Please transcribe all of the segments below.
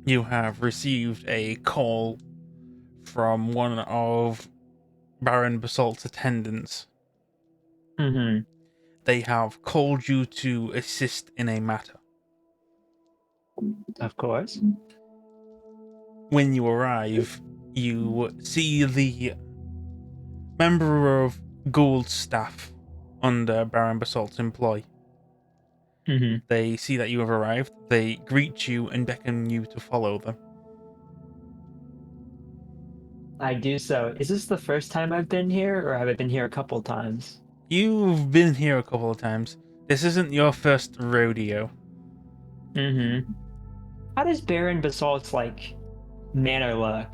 You have received a call from one of Baron Basalt's attendants. Mm-hmm. They have called you to assist in a matter. Of course. When you arrive, you see the member of Gould's staff under Baron Basalt's employ. Mm-hmm. They see that you have arrived, they greet you and beckon you to follow them. I do so. Is this the first time I've been here, or have I been here a couple times? You've been here a couple of times. This isn't your first rodeo. Mm-hmm. How does Baron Basalt's manner look?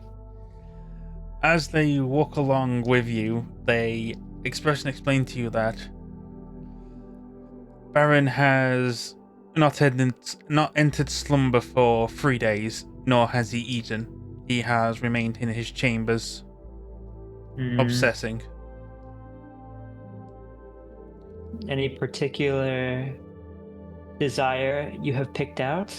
As they walk along with you, they express and explain to you that Baron has not entered slumber for 3 days, nor has he eaten. He has remained in his chambers, Mm, obsessing. any particular desire you have picked out?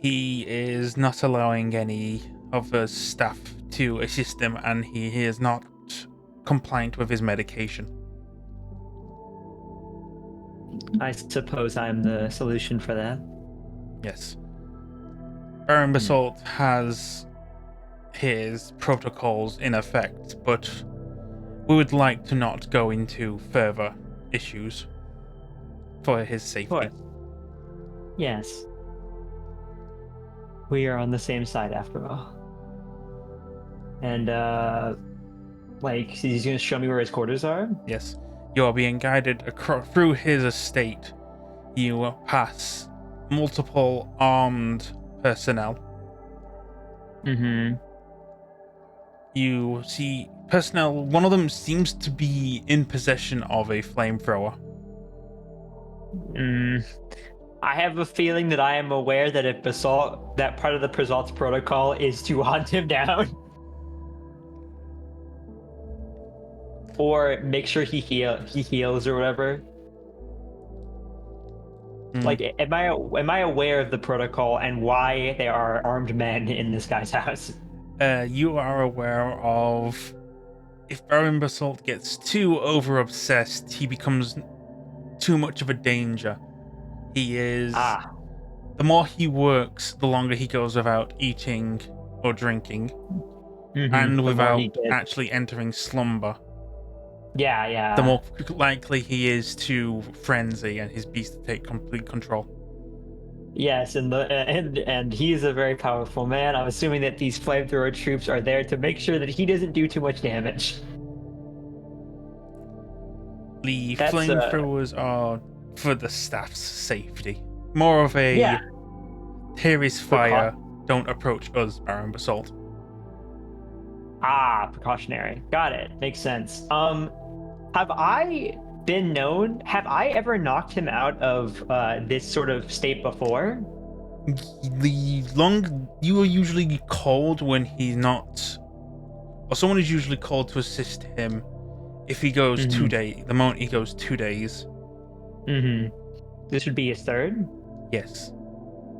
He is not allowing any of the staff to assist him, and he is not compliant with his medication. I suppose I'm the solution for that. Yes. Baron Hmm. Basalt has his protocols in effect, but we would like to not go into further issues for his Of safety. course. Yes. We are on the same side after all. And he's gonna show me where his quarters are? Yes. You are being guided through his estate. You will pass multiple armed personnel. Mm-hmm. You see personnel, one of them seems to be in possession of a flamethrower. Mm. I have a feeling that I am aware that if Basalt, that part of the Basalt's protocol is to hunt him down or make sure he heals or whatever. Hmm. Am I aware of the protocol and why there are armed men in this guy's house? You are aware of if Baron Basalt gets too over obsessed, he becomes too much of a danger. He is. Ah, The more he works, the longer he goes without eating or drinking, and the more without he gets. actually entering slumber, Yeah, the yeah. more likely he is to frenzy and his beast to take complete control. Yes, and he's a very powerful man. I'm assuming that these flamethrower troops are there to make sure that he doesn't do too much damage. The That's flamethrowers are for the staff's safety. More of a yeah, here is precau- fire, don't approach us, Baron Basalt. precautionary. Got it. Makes sense. Have I ever knocked him out of this sort of state before? The long you are usually called when he's not, or someone is usually called to assist him if he goes Mm-hmm. 2 days. The moment he goes 2 days, Mm-hmm. This would be his third? yes.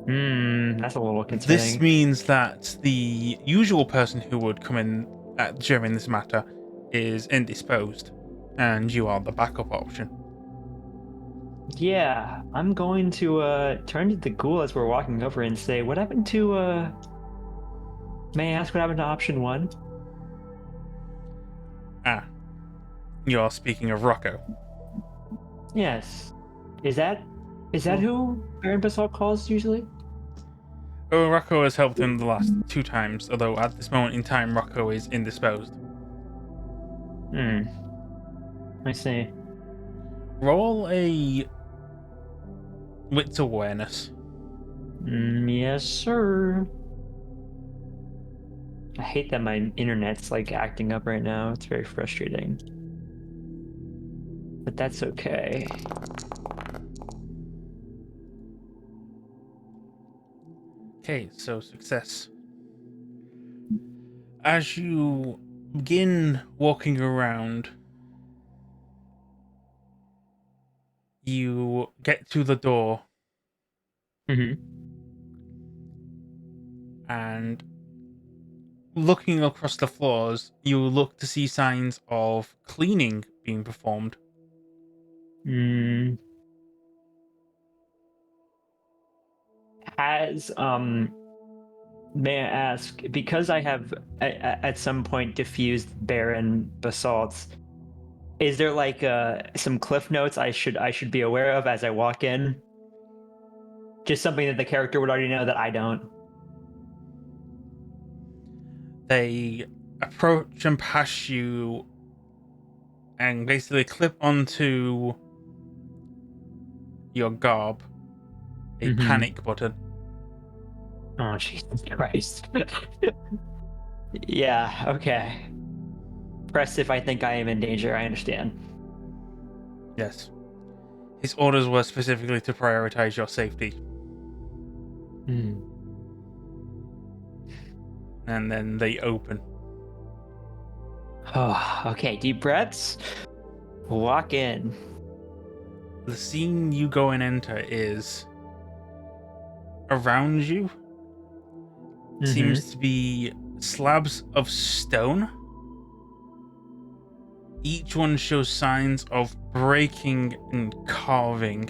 That's a little This concerning. means that the usual person who would come in during this matter is indisposed, and you are the backup option. Yeah, I'm going to turn to the ghoul as we're walking over and say, what happened to may I ask what happened to option one? Ah, you are speaking of Rocco. Yes. Is that who Baron Basalt calls usually? Oh, Rocco has helped him the last 2 times, although at this moment in time, Rocco is indisposed. Hmm. I see. Roll a wits awareness. Yes, sir. I hate that my internet's acting up right now. It's very frustrating. But that's okay. Okay, so success. As you begin walking around, you get to the door. Mm-hmm. and looking across the floors, you look to see signs of cleaning being performed. Hmm. Has May I ask, because I have at some point diffused barren basalts, is there like some cliff notes I should be aware of as I walk in? Just something that the character would already know that I don't. They approach and pass you and basically clip onto your garb a Mm-hmm. panic button. Oh, Jesus Christ. Yeah, okay. Press if I think I am in danger, I understand. Yes. His orders were specifically to prioritize your safety. Hmm. And then they open. Oh, okay, deep breaths. Walk in. The scene you go and enter is around you Mm-hmm. seems to be slabs of stone. Each one shows signs of breaking and carving.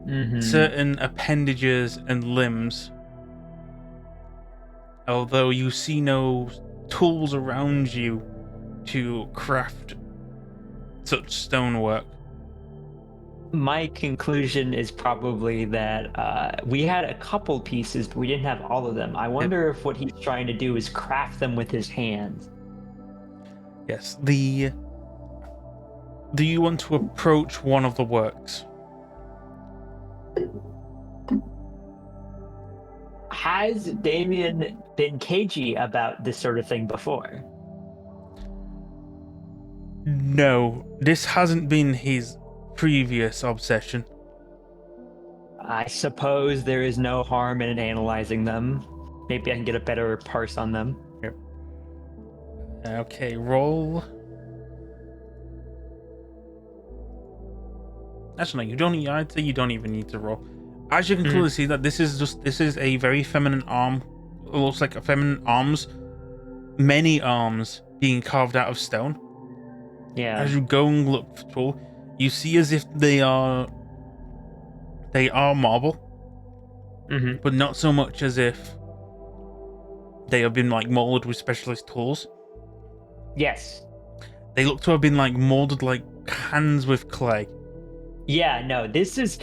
Mm-hmm. Certain appendages and limbs, although you see no tools around you to craft such stonework. My conclusion is probably that we had a couple pieces, but we didn't have all of them. I Yep. wonder if what he's trying to do is craft them with his hands. Yes. Do you want to approach one of the works? Has Damien been cagey about this sort of thing before? No, this hasn't been his previous obsession. I suppose there is no harm in analyzing them. Maybe I can get a better parse on them. Yep. Okay, roll. Actually, no, you don't. I'd say you don't even need to roll. As you can clearly see, that this is a very feminine arm. It looks like a feminine arms, many arms being carved out of stone. Yeah. As you go and look through, you see as if they are marble, Mm-hmm. but not so much as if they have been like molded with specialist tools. Yes. They look to have been like molded like hands with clay. Yeah, no, this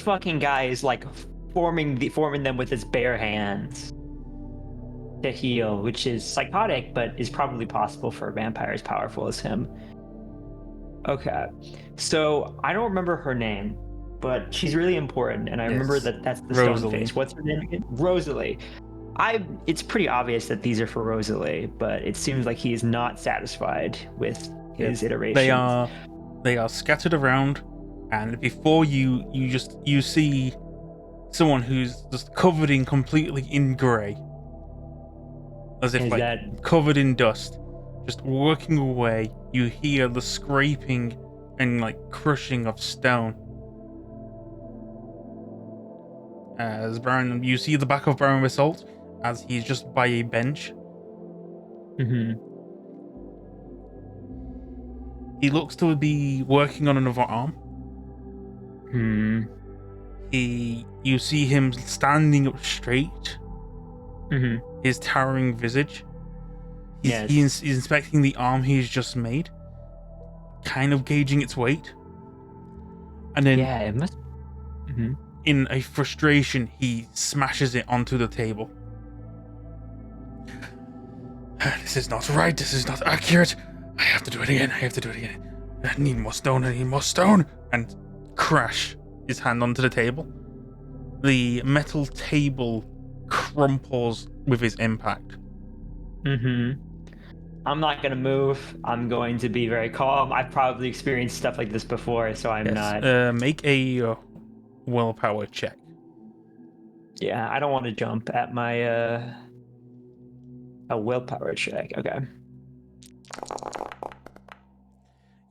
fucking guy is like forming them with his bare hands to heal, which is psychotic, but is probably possible for a vampire as powerful as him. Okay. So I don't remember her name, but she's really important, and I remember Yes, that that's the stone Rosalie. face. What's her name again? Rosalie. It's pretty obvious that these are for Rosalie, but it seems like he is not satisfied with his iterations. They are scattered around, and before you you see someone who's just covered in completely in grey, as if Is like that covered in dust, just working away. You hear the scraping and like crushing of stone. As Baron, you see the back of Baron Basalt as he's just by a bench. Mhm. He looks to be working on another arm. Hmm. You see him standing up straight, Mhm. his towering visage. Yes. He's inspecting the arm he's just made, kind of gauging its weight. And then, Yeah, it must. Mhm. in a frustration, he smashes it onto the table. This is not right. This is not accurate. I have to do it again. I have to do it again. I need more stone. I need more stone. And crash his hand onto the table. The metal table crumples with his impact. Mhm. I'm not gonna move. I'm going to be very calm. I've probably experienced stuff like this before, so I'm Yes. not. Make a willpower check. Yeah, I don't want to jump at my a willpower check. Okay.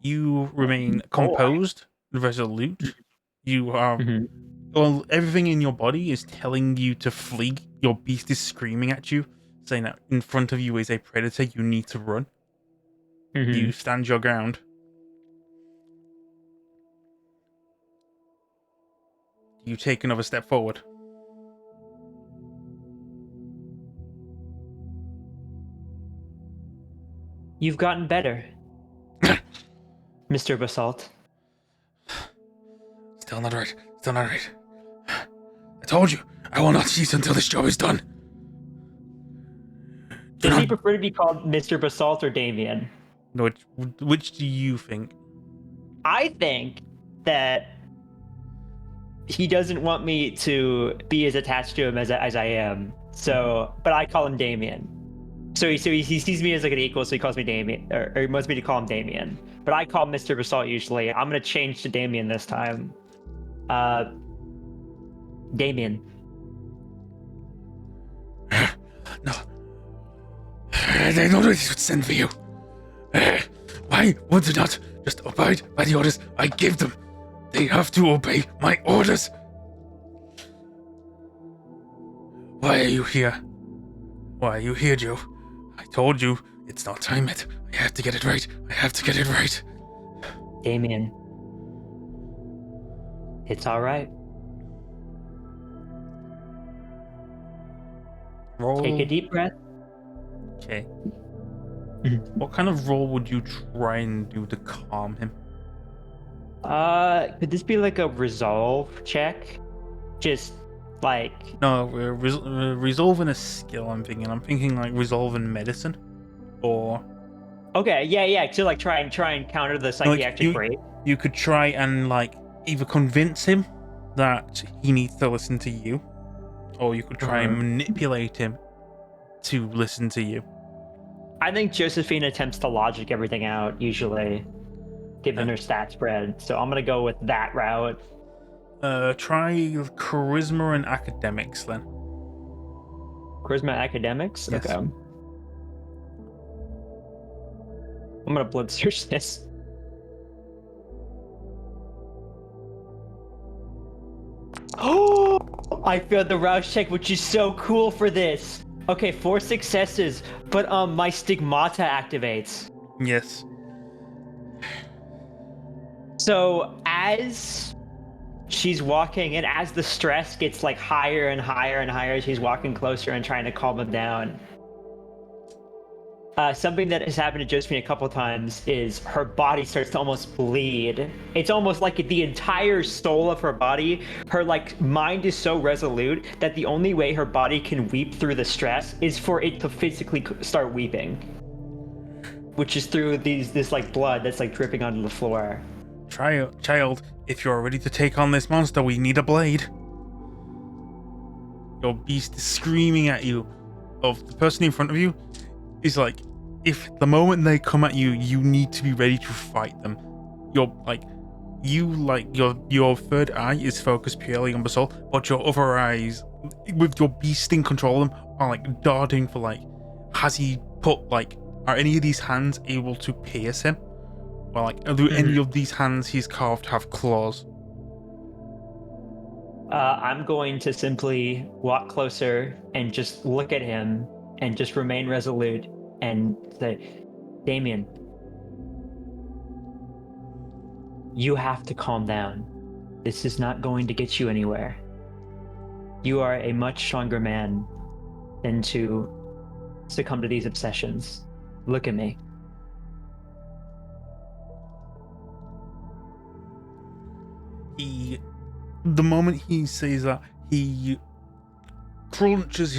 You remain 4. composed, resolute. You are Mhm. well, everything in your body is telling you to flee. Your beast is screaming at you, saying that in front of you is a predator. You need to run. You stand your ground. You take another step forward. You've gotten better, Mr. Basalt. Still not right. Still not right. I told you, I will not cease until this job is done. Does he prefer to be called Mr. Basalt or Damien? Which do you think? I think that he doesn't want me to be as attached to him as I am. So, but I call him Damien. So he sees me as like an equal, so he calls me Damien, or he wants me to call him Damien. But I call him Mr. Basalt usually. I'm gonna change to Damien this time. Damien. No. They know this would send for you. Why would they not just abide by the orders I give them? They have to obey my orders. Why are you here? Why are you here, Joe? I told you, it's not time yet. I have to get it right. I have to get it right. Damien. It's all right. Roll. Take a deep breath. Okay. What kind of roll would you try and do to calm him? Could this be like a resolve check? Just like No, we're resolving a skill. I'm thinking like resolving medicine, or okay, yeah. To like try and counter the psychiatric break. You could try and like either convince him that he needs to listen to you, or you could try and manipulate him to listen to you. I think Josephine attempts to logic everything out, usually, given her stat spread. So I'm gonna go with that route. Try charisma and academics then. Charisma academics? Yes. Okay. I'm gonna blood search this. Oh! I failed the rouse check, which is so cool for this. Okay, 4 successes, but my stigmata activates. Yes. So as she's walking and as the stress gets like higher and higher and higher, she's walking closer and trying to calm him down. Something that has happened to Josephine a couple times is her body starts to almost bleed. It's almost like the entire soul of her body, her like mind is so resolute that the only way her body can weep through the stress is for it to physically start weeping, which is through this like blood that's like dripping onto the floor. Child, if you're ready to take on this monster, we need a blade. Your beast is screaming at you. Of the person in front of you is like, if the moment they come at you, you need to be ready to fight them. Your third eye is focused purely on Basalt, but your other eyes, with your beast in control of them, are like darting for like, are any of these hands able to pierce him? Or like, do any of these hands he's carved have claws? I'm going to simply walk closer and just look at him and just remain resolute and say, Damien, you have to calm down. This is not going to get you anywhere. You are a much stronger man than to succumb to these obsessions. Look at me. The moment he says that, he crunches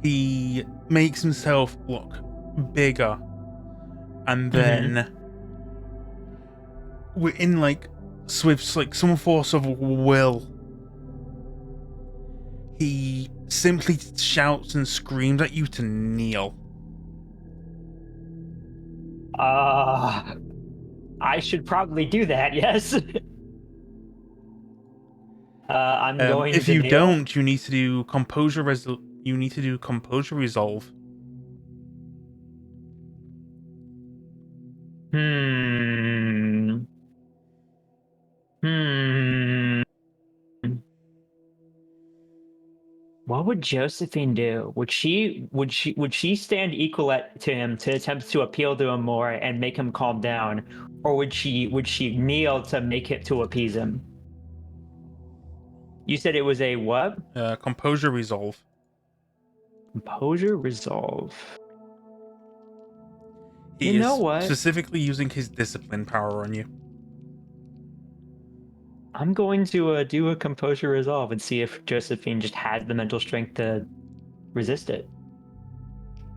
he makes himself look bigger, and then we're in like Swift's like some force of will. He simply shouts and screams at you to kneel. I should probably do that, yes. I'm going if to you kneel. don't, you need to do composure resolve. What would Josephine do? Would she stand equal to him to attempt to appeal to him more and make him calm down, or would she kneel to make it to appease him? You said it was a what? Composure, resolve. Composure, resolve. He You know is what? specifically using his discipline power on you. I'm going to do a composure resolve and see if Josephine just has the mental strength to resist it.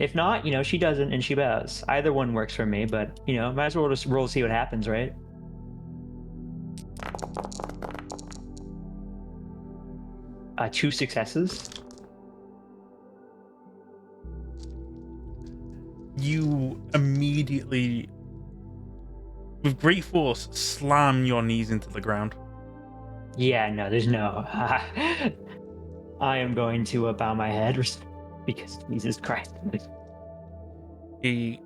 If not, she doesn't and she bows. Either one works for me, but might as well just roll to see what happens, right? Two successes. You immediately, with great force, slam your knees into the ground. Yeah, no, there's no. I am going to bow my head because Jesus Christ. He's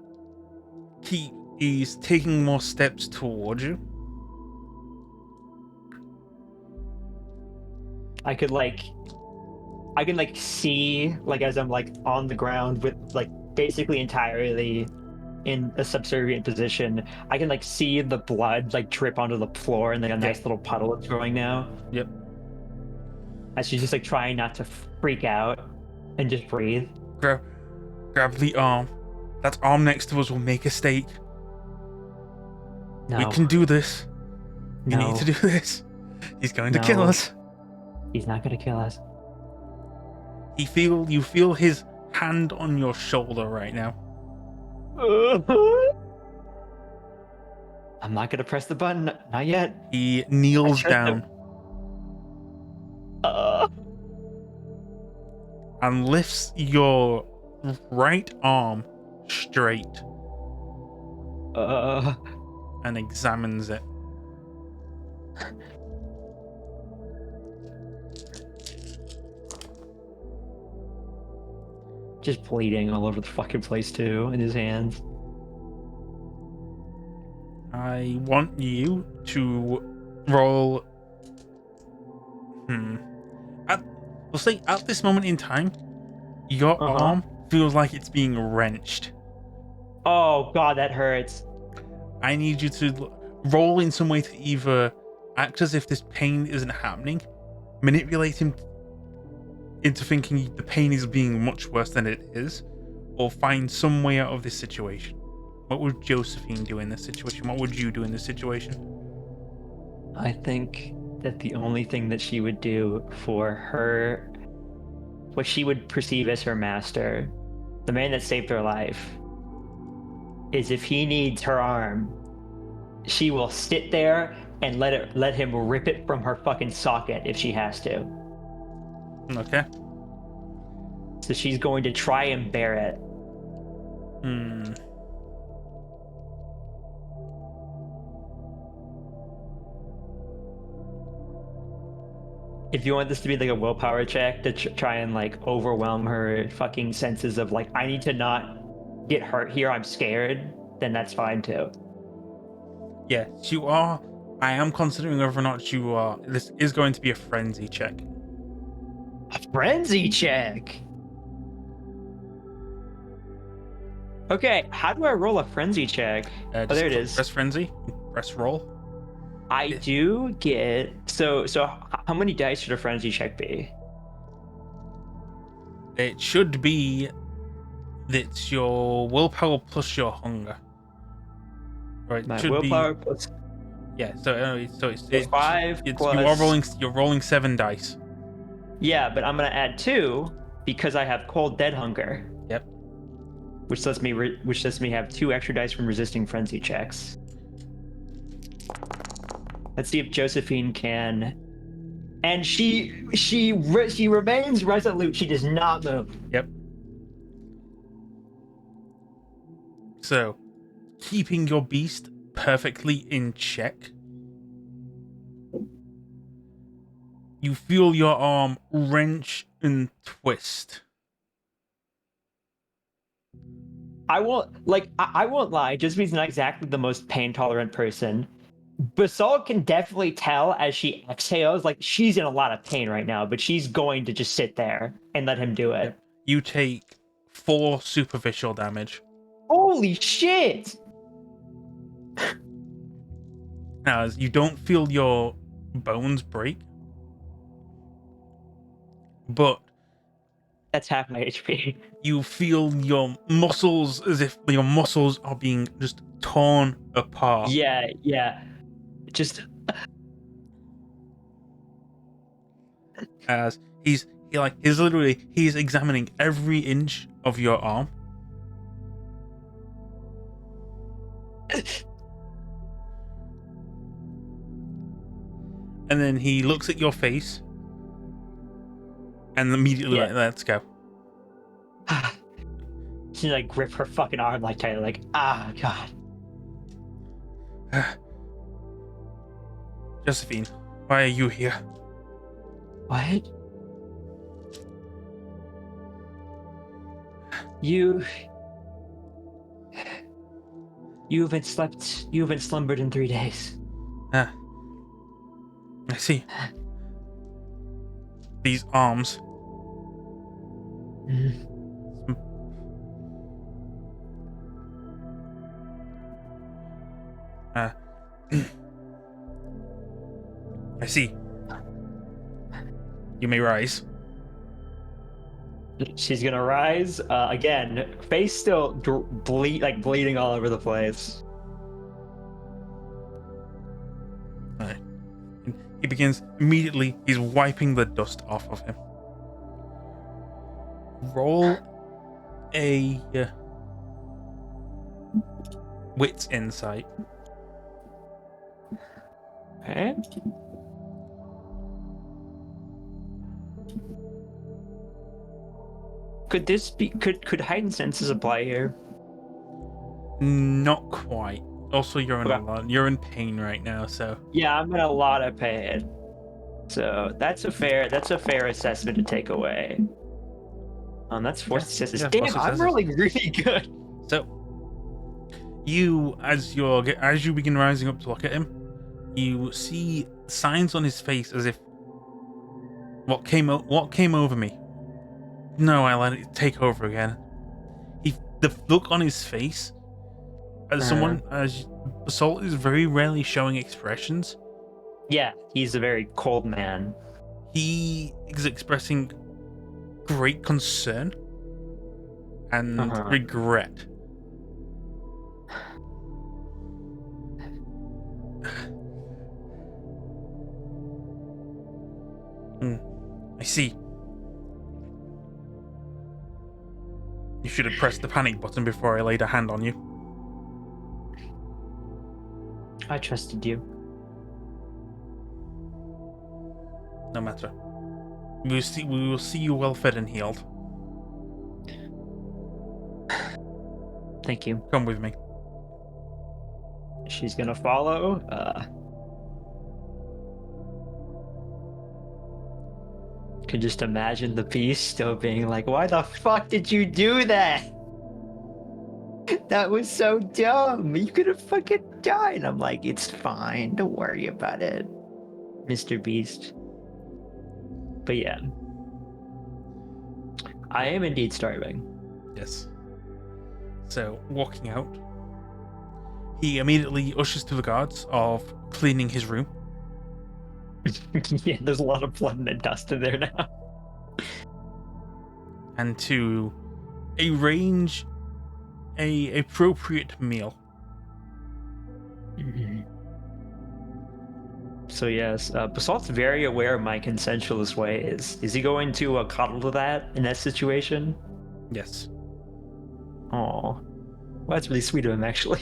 taking more steps towards you. I could see as I'm on the ground with basically entirely in a subservient position. I can see the blood drip onto the floor and a nice little puddle it's growing now. Yep. As she's just trying not to freak out and just breathe. Grab the arm. That arm next to us will make a stake. No. We can do this. We No. need to do this. He's going to kill us. He's not going to kill us. You feel his hand on your shoulder right now. I'm not going to press the button. Not yet. He kneels down and lifts your right arm straight and examines it. Just bleeding all over the fucking place too in his hands. I want you to roll. We'll say at this moment in time, your arm feels like it's being wrenched. Oh god, that hurts. I need you to roll in some way to either act as if this pain isn't happening, manipulate him into thinking the pain is being much worse than it is, or find some way out of this situation. What would Josephine do in this situation? What would you do in this situation? I think that the only thing that she would do for her, what she would perceive as her master, the man that saved her life, is if he needs her arm, she will sit there and let him rip it from her fucking socket if she has to. Okay. So she's going to try and bear it. If you want this to be a willpower check to try and overwhelm her fucking senses of I need to not get hurt here, I'm scared, then that's fine too. Yes, you are. I am considering whether or not you are. This is going to be a frenzy check. A frenzy check? Okay, how do I roll a frenzy check? Oh, there it is. Press frenzy. Press roll. I do get... So how many dice should a frenzy check be? It should be... That's your willpower plus your hunger. Right. My should willpower be... plus... Yeah, so it's 5 plus... You're rolling 7 dice. Yeah, but I'm gonna add 2 because I have cold dead hunger. Yep. Which lets me have 2 extra dice from resisting frenzy checks. Let's see if Josephine can. And she remains resolute. She does not move. Yep. So, keeping your beast perfectly in check, you feel your arm wrench and twist. I won't lie. Josephine's not exactly the most pain tolerant person, Basalt can definitely tell as she exhales, like she's in a lot of pain right now, but she's going to just sit there and let him do it. You take 4 superficial damage. Holy shit! As you don't feel your bones break, but That's half my HP. you feel your muscles as if your muscles are being just torn apart. Yeah. Just As he's literally he's examining every inch of your arm. And then he looks at your face and immediately like, let's go. she like grip her fucking arm like tight, like god. Josephine, why are you here? What? You haven't slept. You haven't slumbered in 3 days. I see. These arms. I see. You may rise. She's gonna rise again. Face still bleeding all over the place. Alright. He begins immediately. He's wiping the dust off of him. Roll a wits insight. Okay. Could this be could heightened senses apply here? Not quite. Also, you're in pain right now, so Yeah, I'm in a lot of pain. So that's a fair assessment to take away. That's 4 successes. yeah, Damn, 4 successes. I'm really good. So as you begin rising up to look at him, you see signs on his face as if what came over me. No, I let it take over again. The look on his face as Basalt is very rarely showing expressions. Yeah, he's a very cold man. He is expressing great concern and regret. I see. You should have pressed the panic button before I laid a hand on you. I trusted you. No matter. We will see you well fed and healed. Thank you. Come with me. She's gonna follow. Could just imagine the beast still being like, "Why the fuck did you do that? That was so dumb. You could have fucking died." I'm like, "It's fine. Don't worry about it, Mr. Beast." But yeah, I am indeed starving. Yes. So, walking out, he immediately ushers to the guards of cleaning his room. Yeah, there's a lot of blood and dust in there now. And to arrange a appropriate meal. So yes, Basalt's very aware of my consensualist ways. Is he going to coddle to that in that situation? Yes. Oh, well, that's really sweet of him, actually.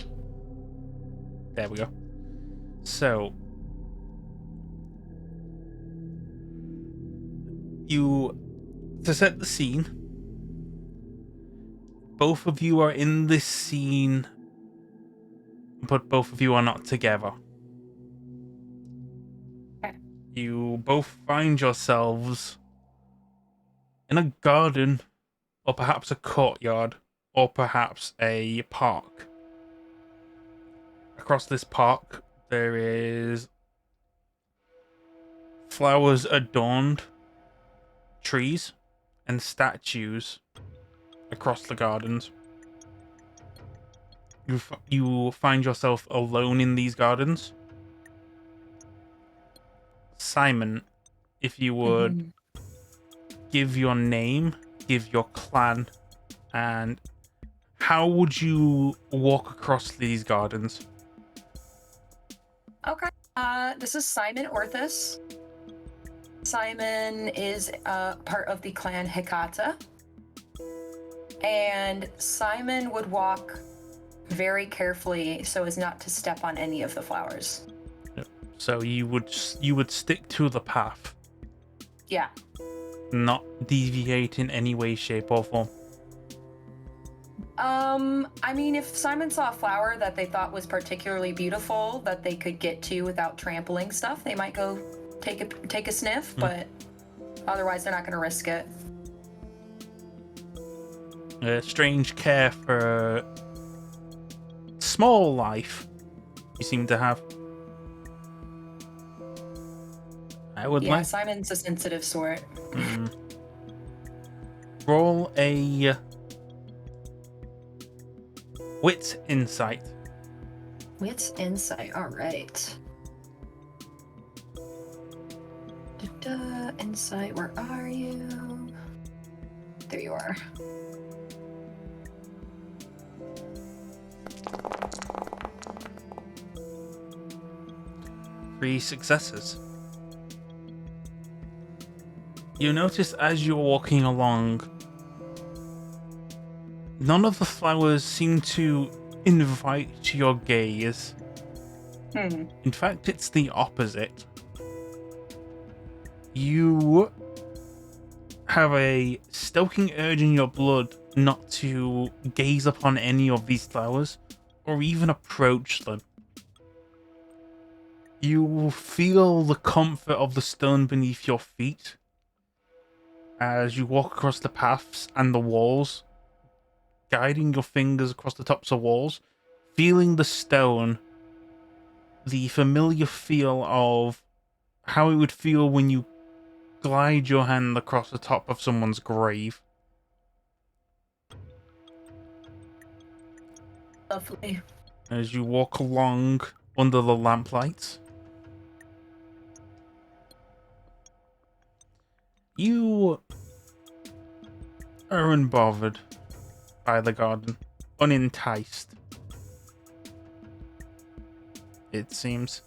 There we go. So, to set the scene, both of you are in this scene, but both of you are not together. You both find yourselves in a garden, or perhaps a courtyard, or perhaps a park. Across this park, There is flowers adorned trees and statues across the gardens. You find yourself alone in these gardens. Simon, if you would give your name, give your clan, and how would you walk across these gardens? Okay. This is Simon Orthus. Simon is part of the clan Hikata. And Simon would walk very carefully so as not to step on any of the flowers. So you would stick to the path, Yeah. not deviate in any way, shape, or form. I mean, if Simon saw a flower that they thought was particularly beautiful that they could get to without trampling stuff, they might go take a sniff, but otherwise they're not going to risk it. A strange care for small life you seem to have. I would like... Simon's a sensitive sort. Roll a wits insight. Wits insight, alright. Insight, where are you? There you are. Three successes. You notice as you're walking along, none of the flowers seem to invite your gaze. In fact, it's the opposite. You have a stoking urge in your blood not to gaze upon any of these flowers or even approach them. You feel the comfort of the stone beneath your feet as you walk across the paths and the walls, guiding your fingers across the tops of walls, feeling the stone, the familiar feel of how it would feel when you glide your hand across the top of someone's grave. Lovely. As you walk along under the lamplights, you are unbothered by the garden, unenticed, it seems.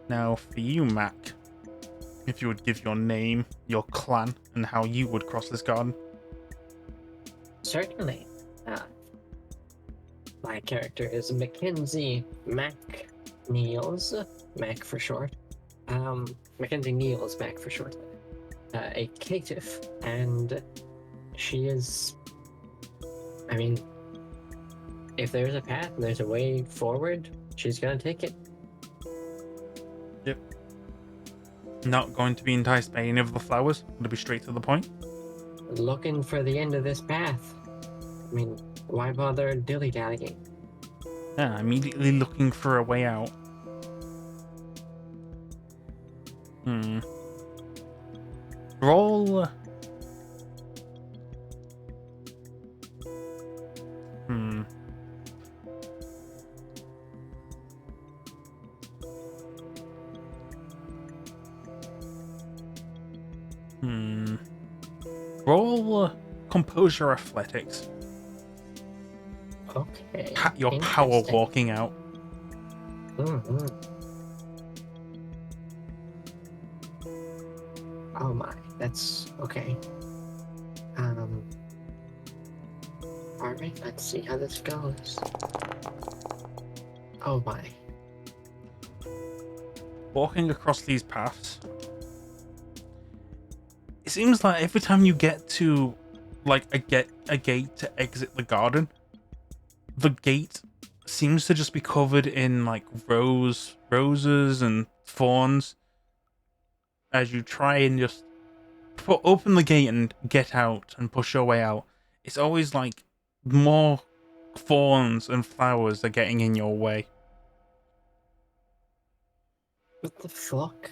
Now, for you, Mac, if you would give your name, your clan, and how you would cross this garden. Certainly. My character is Mackenzie MacNeils, Mac for short. Mackenzie Neils, Mac for short. A caitiff, and she is. I mean, if there's a path and there's a way forward, she's gonna take it. Yep. Not going to be enticed by any of the flowers. Going to be straight to the point. Looking for the end of this path. I mean, why bother dilly-dallying? Yeah, immediately looking for a way out. Roll. Roll composure athletics. Okay. Your power walking out. Oh my, that's okay. Alright, let's see how this goes. Oh my. Walking across these paths, it seems like every time you get to like a gate to exit the garden, the gate seems to just be covered in like roses and thorns. As you try and just open the gate and get out and push your way out, it's always like more thorns and flowers are getting in your way. What the fuck?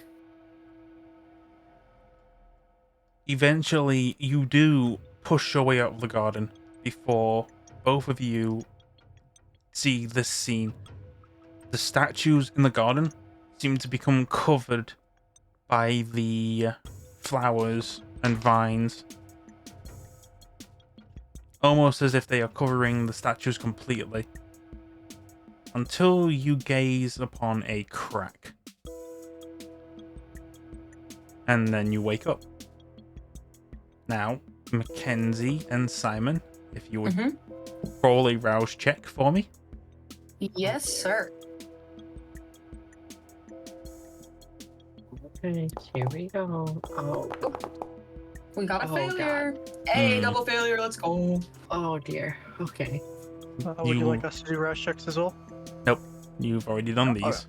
Eventually, you do push your way out of the garden before both of you see this scene. The statues in the garden seem to become covered by the flowers and vines, almost as if they are covering the statues completely, until you gaze upon a crack. And then you wake up. Now, Mackenzie and Simon, if you would roll a rouse check for me. Yes, sir. Okay, here we go. Oh, We got a Oh, failure. Hey, Hmm. double failure. Let's go. oh dear. Okay. Would you like us to do rash checks as well? Nope, you've already done these.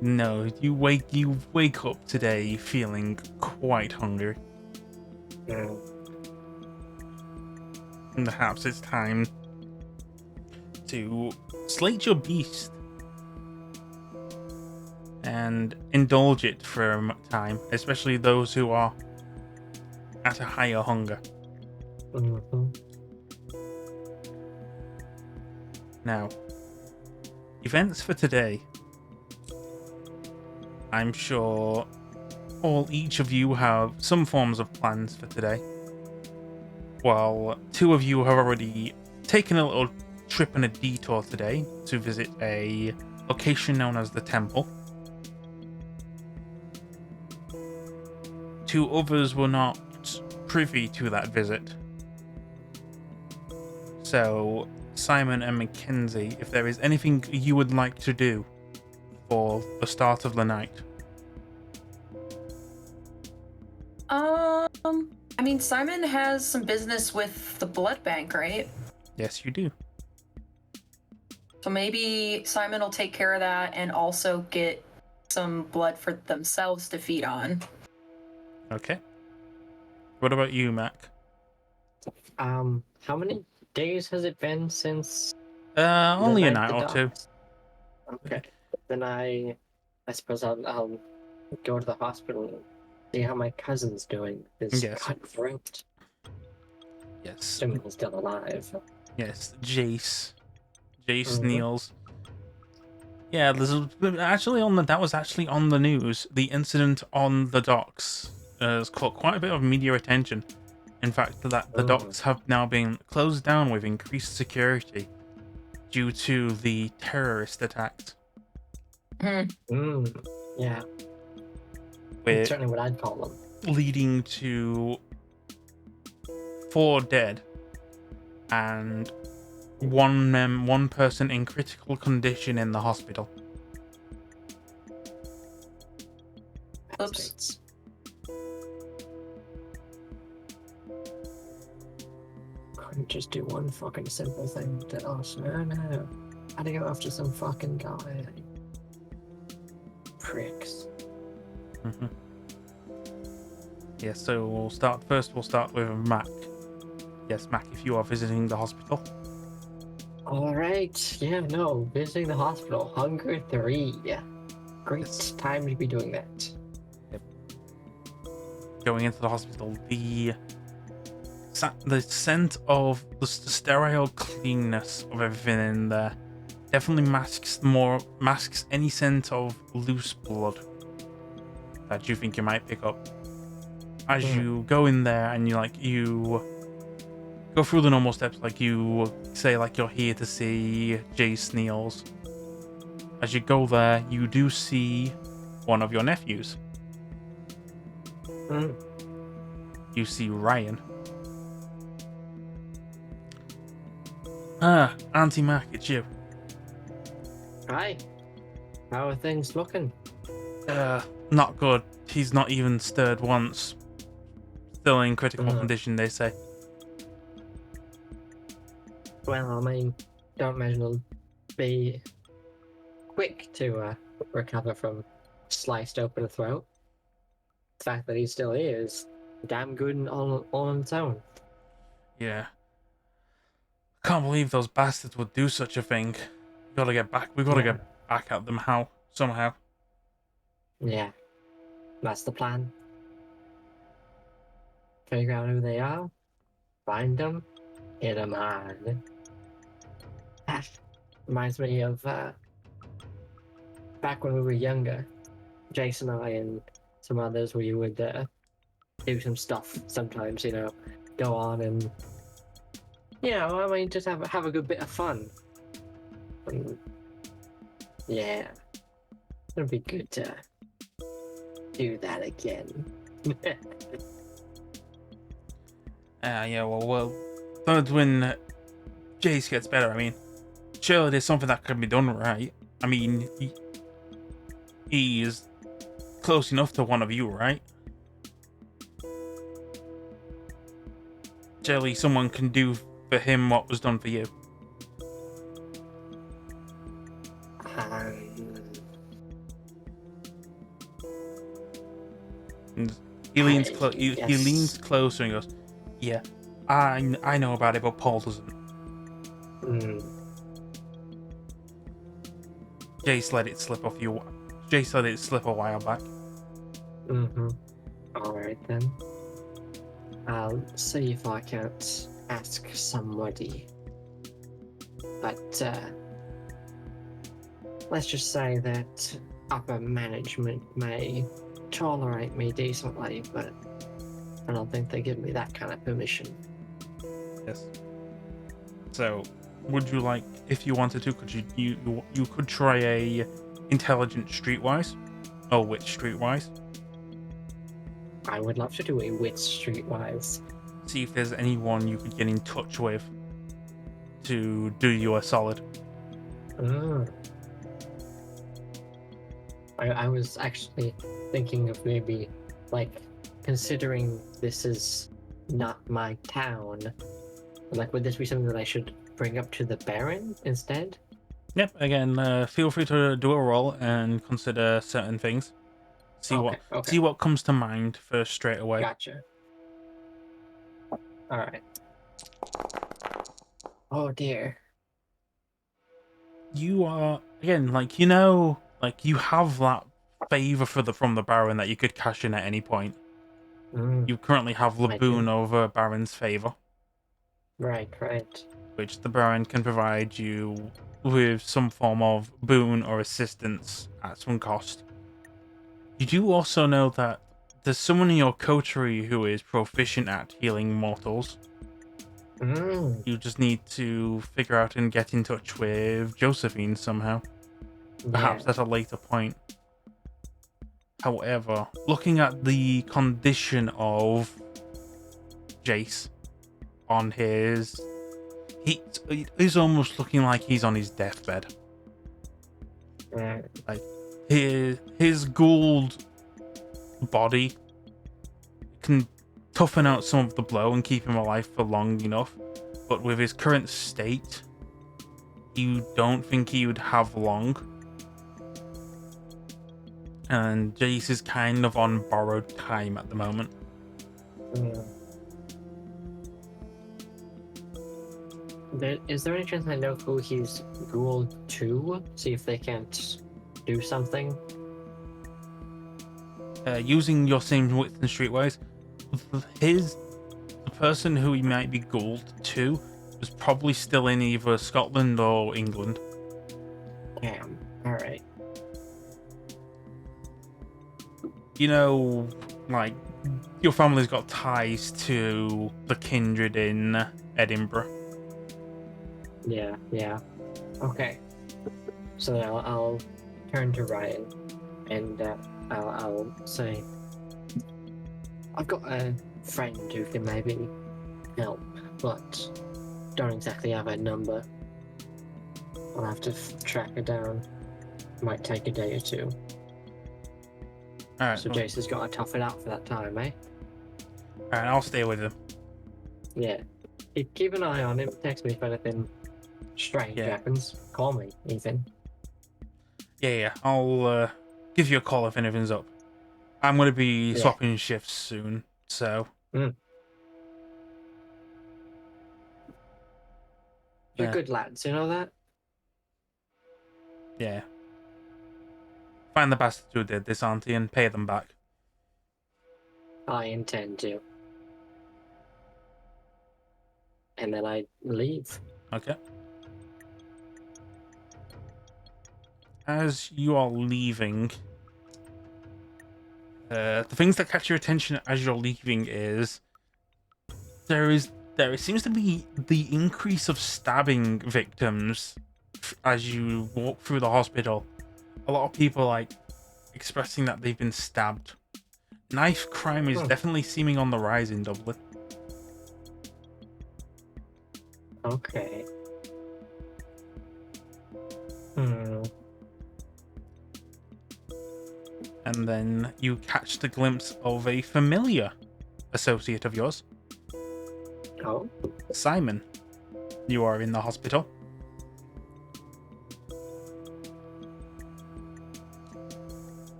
No, you wake up today feeling quite hungry. Mm. And perhaps it's time to slate your beast and indulge it for a time, especially those who are at a higher hunger. Mhm. Now, events for today. I'm sure each of you have some forms of plans for today. While two of you have already taken a little trip and a detour today to visit a location known as the Temple. Two others were not privy to that visit. So, Simon and Mackenzie, if there is anything you would like to do for the start of the night. I mean, Simon has some business with the blood bank, right? Yes, you do. So maybe Simon will take care of that and also get some blood for themselves to feed on. Okay. What about you, Mac? How many days has it been since Only a the night or two. docs? Okay. Then I suppose I'll go to the hospital and see how my cousin's doing. His Yes. cut throat. Yes. Assuming he's still alive. Yes, Jace Mhm. Niels. Yeah, that was actually on the news. The incident on the docks has caught quite a bit of media attention. In fact, that the docks have now been closed down with increased security due to the terrorist attacks. Hmm. Yeah, With certainly what I'd call them. leading to 4 dead and one person in critical condition in the hospital. Oops. Bastards. Couldn't just do one fucking simple thing to us. No. Had to go after some fucking guy. Pricks. Mm-hmm. Yeah, so we'll start with Mac. Yes, Mac, if you are visiting the hospital. Alright, yeah, no, visiting the hospital. Hunger 3. Great Yes. time to be doing that. Going into the hospital, the scent of the sterile cleanness of everything in there definitely masks any scent of loose blood that you think you might pick up. As you go in there and you go through the normal steps, like you say you're here to see Jace Niels. As you go there, you do see one of your nephews. You see Ryan. Auntie Mac, it's you. Hi. How are things looking? Not good. He's not even stirred once. Still in critical condition, they say. Well, I mean, don't imagine he'll be quick to recover from sliced open throat. The fact that he's still here is damn good on its own. Yeah. I can't believe those bastards would do such a thing. We gotta get back. We gotta get back at them somehow. Yeah, that's the plan. Figure out who they are, find them, hit them hard. Ah, reminds me of back when we were younger, Jason and I and some others, we would do some stuff sometimes, go on and, just have a good bit of fun. And, yeah, it'd be good to do that again. Yeah, well, but when Jace gets better, I mean, surely there's something that can be done, right? I mean, he is close enough to one of you, right? Surely someone can do for him what was done for you. And he leans he leans closer and goes, "Yeah, I know about it, but Paul doesn't." Jace let it slip off you. Jace let it slip a while back. Alright then. I'll see if I can't ask somebody. But let's just say that upper management may tolerate me decently, but I don't think they give me that kind of permission. Yes. So, would you like, if you wanted to, could you could try a intelligent streetwise, or wit streetwise? I would love to do a wit streetwise. See if there's anyone you could get in touch with to do you a solid. I was actually thinking of maybe, like, considering this is not my town, like, would this be something that I should bring up to the Baron instead? Yep. Again, feel free to do a roll and consider certain things. See what comes to mind first straight away. Gotcha. All right. Oh dear. You are again, like you have that favor from the Baron that you could cash in at any point. You currently have Laboon over Baron's favor. Right. Which the Baron can provide you with some form of boon or assistance at some cost. You do also know that there's someone in your coterie who is proficient at healing mortals. You just need to figure out and get in touch with Josephine somehow. Perhaps at a later point. However, looking at the condition of Jace on he's almost looking like he's on his deathbed. Like his gold body can toughen out some of the blow and keep him alive for long enough, but with his current state, you don't think he would have long. And Jace is kind of on borrowed time at the moment. Is there any chance I know who he's ghouled to? See if they can't do something? Using your same wits and streetwise, the person who he might be ghouled to was probably still in either Scotland or England. Damn. Alright. You know, like, your family's got ties to the kindred in Edinburgh. Yeah. Okay. So now I'll turn to Ryan and I'll say, I've got a friend who can maybe help, but don't exactly have a number. I'll have to track her down. Might take a day or two. Alright. So Jace has got to tough it out for that time, eh? Alright, I'll stay with him. Yeah. Keep an eye on him. Text me if anything strange happens. Call me, Ethan. Yeah. I'll give you a call if anything's up. I'm going to be swapping shifts soon, so... They're Yeah. good lads, you know that? Yeah. Find the bastards who did this, auntie, and pay them back. I intend to. And then I leave. Okay. As you are leaving, the things that catch your attention as you're leaving is there seems to be the increase of stabbing victims as you walk through the hospital. A lot of people like expressing that they've been stabbed. Knife crime is definitely seeming on the rise in Dublin. Okay. Hmm. And then you catch the glimpse of a familiar associate of yours, Oh. Simon. You are in the hospital.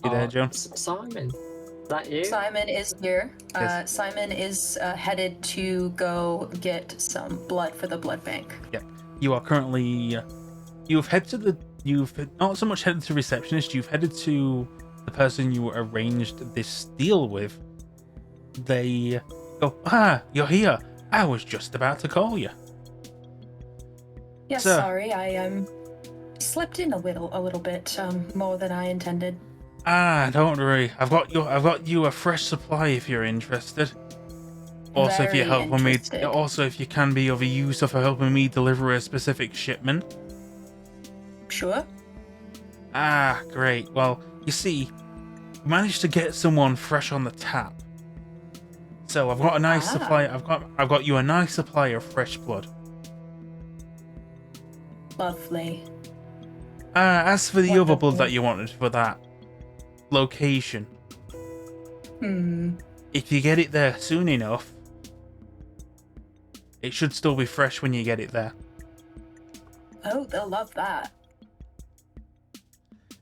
You there, Joan? Simon. Is that you? Simon is here. Yes. Simon is headed to go get some blood for the blood bank. Yep. You are currently. You've not so much headed to receptionist. You've headed to the person you arranged this deal with. They go, you're here. I was just about to call you. Yes, Sir. sorry, I slipped in a little bit more than I intended. Don't worry. I've got you a fresh supply if you're interested. Also, if you're Very helping me, interested. also if you can be of use for helping me deliver a specific shipment. Sure. Great. Well, you see, we managed to get someone fresh on the tap. So I've got a nice supply. I've got you a nice supply of fresh blood. Lovely. As for the other blood Wonderful. that you wanted for that location, if you get it there soon enough, it should still be fresh when you get it there. Oh, they'll love that.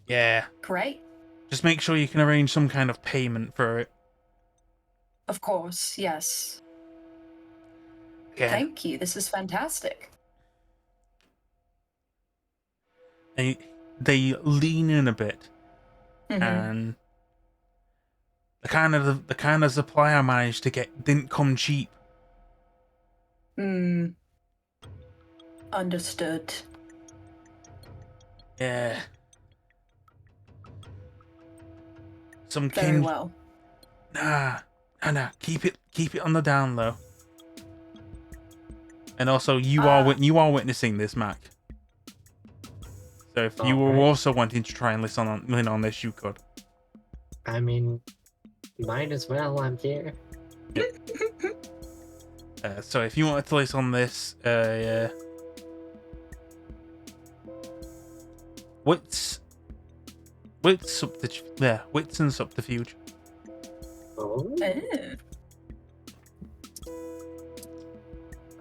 Yeah. Great. Just make sure you can arrange some kind of payment for it. Of course, yes. Yeah. Thank you. This is fantastic. They lean in a bit, and the kind of supply I managed to get didn't come cheap. Understood. Yeah. Some Very well. Nah. Keep it on the down low. And also, you are witnessing this, Mac. So if you were also wanting to try and listen on this, you could. I mean, might as well. I'm here. So if you wanted to listen on this, wits and subterfuge. Oh,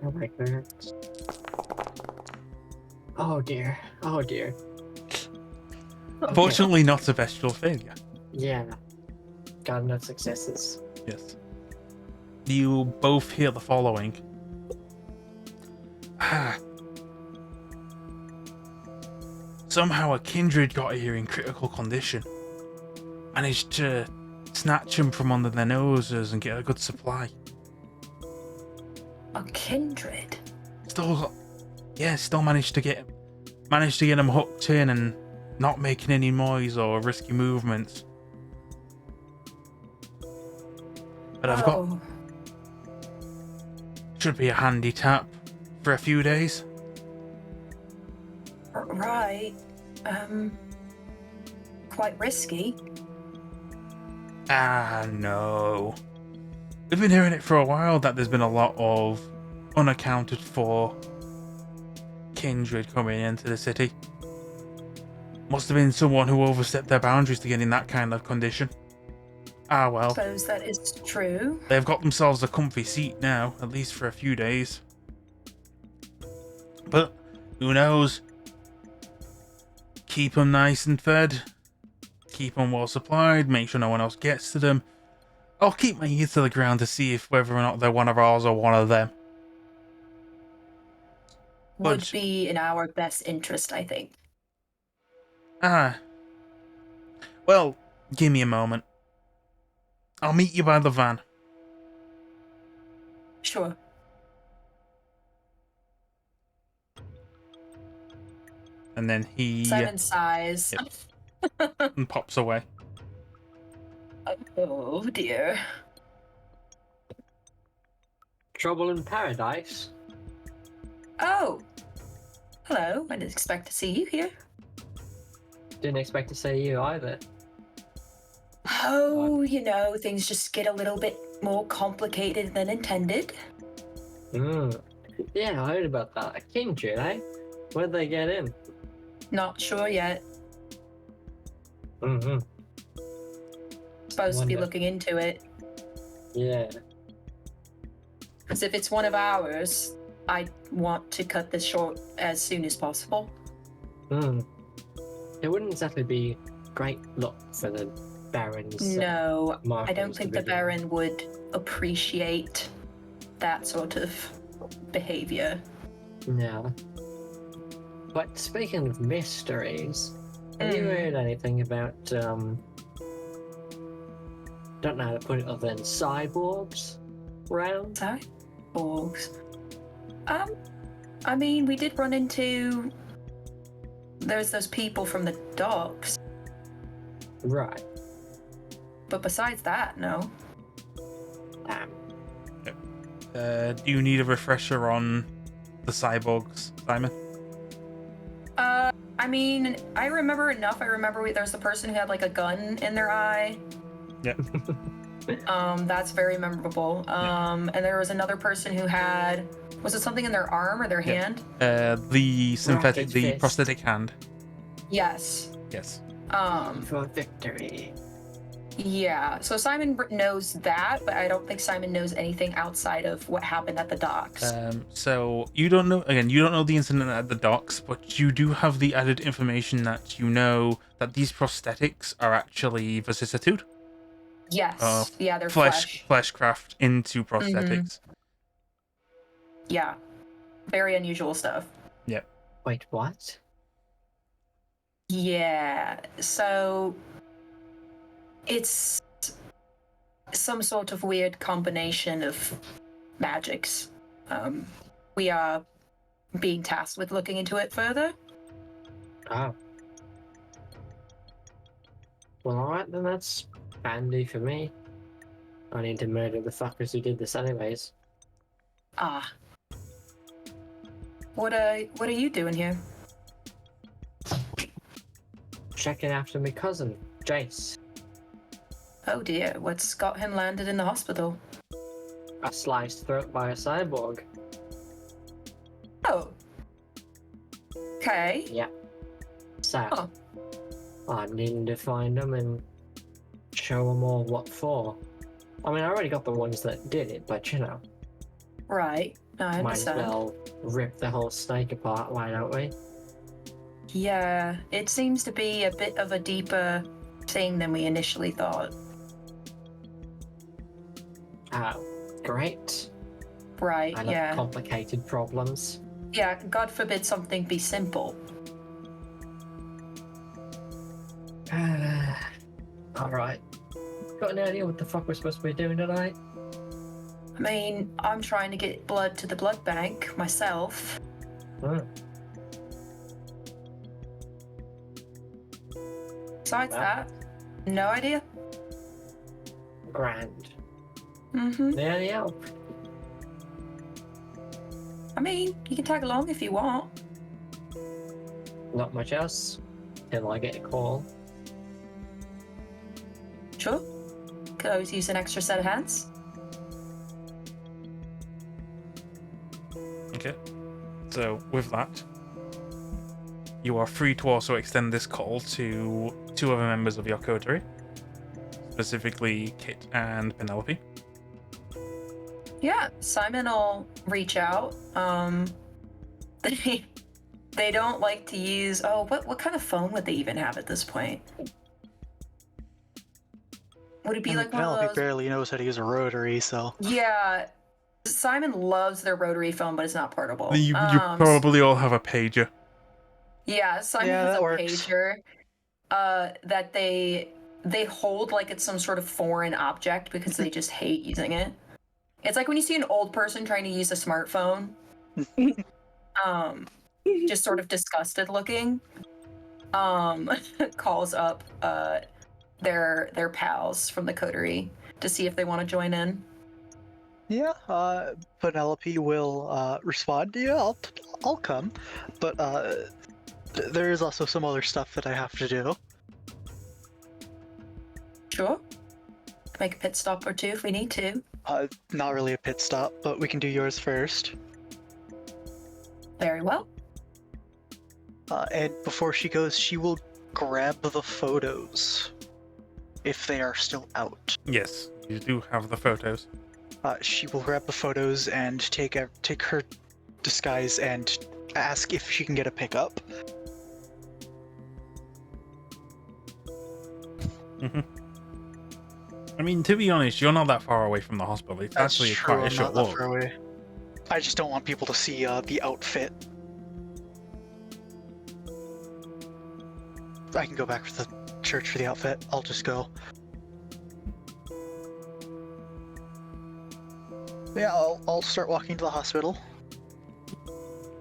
I like that. Oh dear. Oh dear. Unfortunately, not a bestial failure. Yeah. Got enough successes. Yes. You both hear the following. Somehow a kindred got here in critical condition. Managed to snatch him from under their noses and get a good supply. A kindred. Still managed to get him hooked in and not making any noise or risky movements. But I've got should be a handy tap for a few days. Right. Quite risky. No. We've been hearing it for a while that there's been a lot of unaccounted for kindred coming into the city. Must have been someone who overstepped their boundaries to get in that kind of condition. Well. Suppose that is true. They've got themselves a comfy seat now, at least for a few days. But, who knows? Keep them nice and fed. Keep them well supplied. Make sure no one else gets to them. I'll keep my ear to the ground to see whether or not they're one of ours or one of them. would But- be in our best interest, I think. Well, give me a moment. I'll meet you by the van. Sure. And then he Simon sighs. and pops away. Oh dear. Trouble in paradise? Oh. Hello. I didn't expect to see you here. Didn't expect to see you either. Oh, things just get a little bit more complicated than intended. Yeah, I heard about that. A kindred, eh? Where'd they get in? Not sure yet. Mm-hmm. Supposed to be Wonder. looking into it. Yeah. Because if it's one of ours, I want to cut this short as soon as possible. It wouldn't exactly be great look for the Baron's. No, I markers don't to think be the doing. Baron would appreciate that sort of behavior. Yeah. But speaking of mysteries, have you heard anything about, don't know how to put it other than cyborgs around? Cyborgs. I mean, we did run into. There's those people from the docks, Right. but besides that, no. Damn. Do you need a refresher on the cyborgs, Simon? I mean, I remember enough. I remember there's the person who had like a gun in their eye. Yep. That's very memorable. And there was another person who had. Was it something in their arm or their hand? The synthetic, Rocket the fist. prosthetic hand. Yes. Yes. For victory. Yeah. So Simon knows that, but I don't think Simon knows anything outside of what happened at the docks. So you don't know the incident at the docks, but you do have the added information that you know that these prosthetics are actually vicissitude. Yes. Yeah, they're flesh. Fleshcraft into prosthetics. Yeah. Very unusual stuff. Wait, what? Yeah. So it's some sort of weird combination of magics. We are being tasked with looking into it further. Oh. Well, alright, then that's handy for me. I need to murder the fuckers who did this anyways. Ah. What are you doing here? Checking after my cousin, Jace. Oh dear, what's got him landed in the hospital? A sliced throat by a cyborg. Oh. Okay. Yeah. Sad. Huh. I'm needing to find them and show them all what for. I mean, I already got the ones that did it, but you know, Right. No, I might as understand. well rip the whole snake apart, why don't we? Yeah, it seems to be a bit of a deeper thing than we initially thought. Oh, great. Right, I love yeah. complicated problems. Yeah, God forbid something be simple. Alright. Got any idea what the fuck we're supposed to be doing tonight? I mean, I'm trying to get blood to the blood bank myself. Hmm. Besides Well. that, no idea. Grand. Mm-hmm. Need any help? I mean, you can tag along if you want. Not much else. Till I get a call. Sure. Could always use an extra set of hands. Okay. So with that, you are free to also extend this call to two other members of your coterie, specifically Kit and Penelope. Yeah, Simon will reach out. They don't like to use. Oh, what kind of phone would they even have at this point? Would it be I mean, like one of Penelope those? barely knows how to use a rotary, so Yeah, Simon loves their rotary phone, but it's not portable. You probably all have a pager. Yeah, Simon Yeah, has that a works. pager that they hold like it's some sort of foreign object because they just hate using it. It's like when you see an old person trying to use a smartphone, just sort of disgusted looking. Calls up their pals from the coterie to see if they want to join in. Yeah, Penelope will respond. Yeah, I'll come, but there is also some other stuff that I have to do. Sure. Make a pit stop or two if we need to. Not really a pit stop, but we can do yours first. Very well. And before she goes, she will grab the photos if they are still out. Yes, you do have the photos. She will grab the photos and take her disguise and ask if she can get a pickup. Hmm. I mean, to be honest, you're not that far away from the hospital. It's That's actually true, quite a I'm short not that walk. far away. I just don't want people to see the outfit. I can go back to the church for the outfit. I'll just go. Yeah, I'll start walking to the hospital.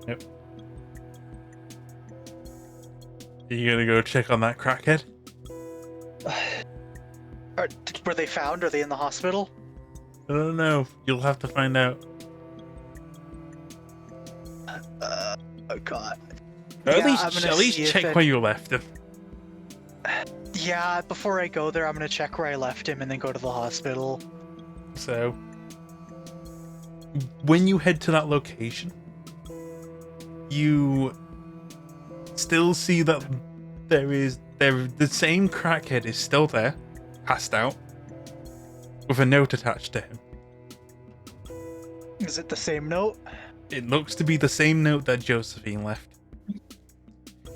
Yep. You gonna go check on that crackhead? Were they found? Are they in the hospital? I don't know. You'll have to find out. Oh god. At Yeah, I'm gonna least see if check it- where you left him. Yeah, before I go there, I'm gonna check where I left him and then go to the hospital. So, when you head to that location, you still see that the same crackhead is still there, passed out, with a note attached to him. Is it the same note? It looks to be the same note that Josephine left.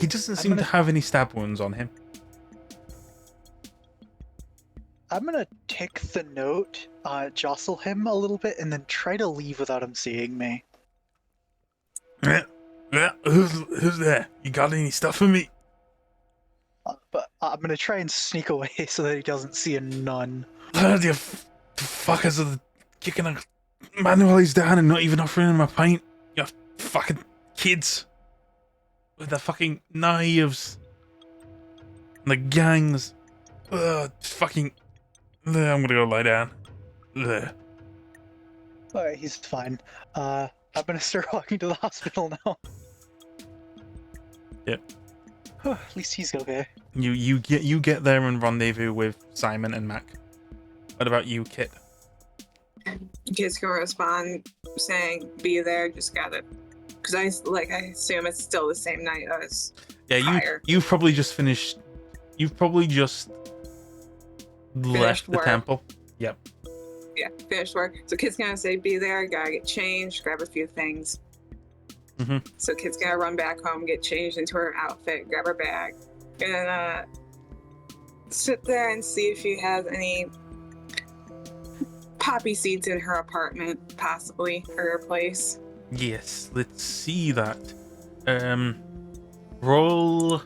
He doesn't seem to gonna- have any stab wounds on him. I'm gonna take the note, jostle him a little bit, and then try to leave without him seeing me. Who's there? You got any stuff for me? But I'm gonna try and sneak away so that he doesn't see a nun. You fuckers are kicking a man while he's down and not even offering him a pint. You fucking kids. With the fucking knives. And the gangs. Fucking. I'm gonna go lie down. Ugh. Alright, he's fine. I'm gonna start walking to the hospital now. Yep. At least he's okay. You get there and rendezvous with Simon and Mac. What about you, Kit? Kids can respond saying, "Be there." Just gotta, because I assume it's still the same night as. Yeah, Fire. you've probably just finished. You've probably just left the work. temple. Yep. Yeah, finished work. So kids gonna say, "Be there." Gotta get changed, grab a few things. Mhm. So kids gonna run back home, get changed into her outfit, grab her bag, and sit there and see if she has any poppy seeds in her apartment, possibly, or her place. Yes. Let's see that. Roll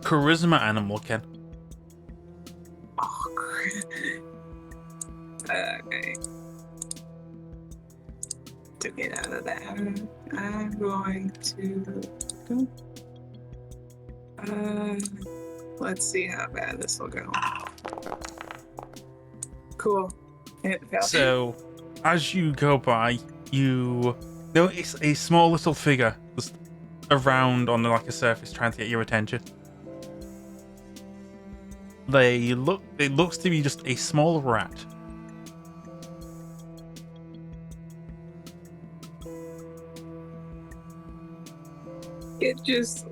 charisma animal, Ken. Oh, okay. To get out of that, I'm going to. Let's see how bad this will go. Cool. It failed. So, as you go by, you notice a small little figure just around on like a surface trying to get your attention. It looks to be just a small rat. It just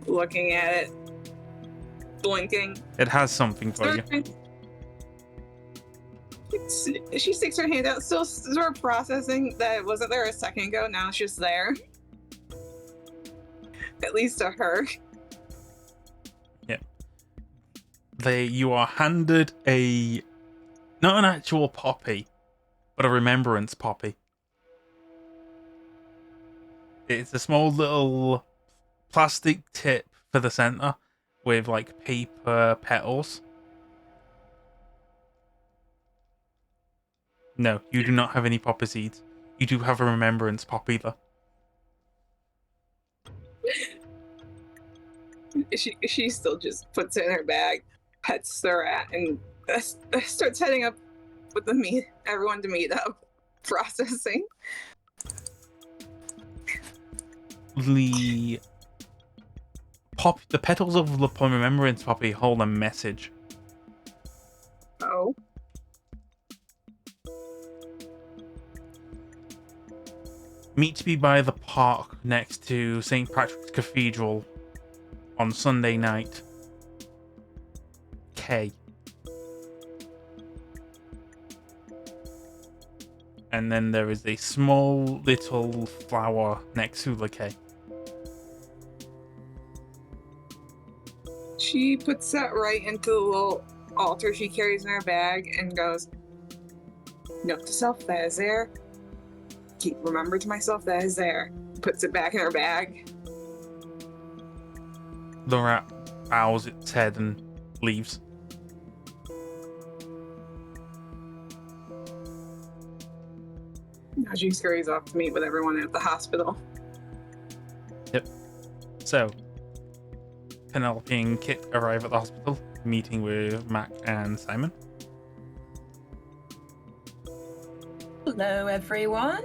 looking at it, blinking. It has something for you. She sticks her hand out, still sort of processing that it wasn't there a second ago. Now it's just there. At least to her. You are handed a Not an actual poppy, but a remembrance poppy. It's a small little plastic tip for the center with like paper petals. No, you do not have any poppy seeds. You do have a remembrance poppy though. She still just puts it in her bag, pets the rat, and starts heading up with everyone to meet up, processing. The petals of the remembrance poppy hold a message. Oh. Meet me by the park next to St. Patrick's Cathedral on Sunday night. K. And then there is a small little flower next to the K. She puts that right into the little altar she carries in her bag and goes, note to self, that is there. Remember to myself, that is there. Puts it back in her bag. The rat bows its head and leaves. Now she scurries off to meet with everyone at the hospital. Yep. So, Penelope and Kit arrive at the hospital, meeting with Mac and Simon. Hello, everyone.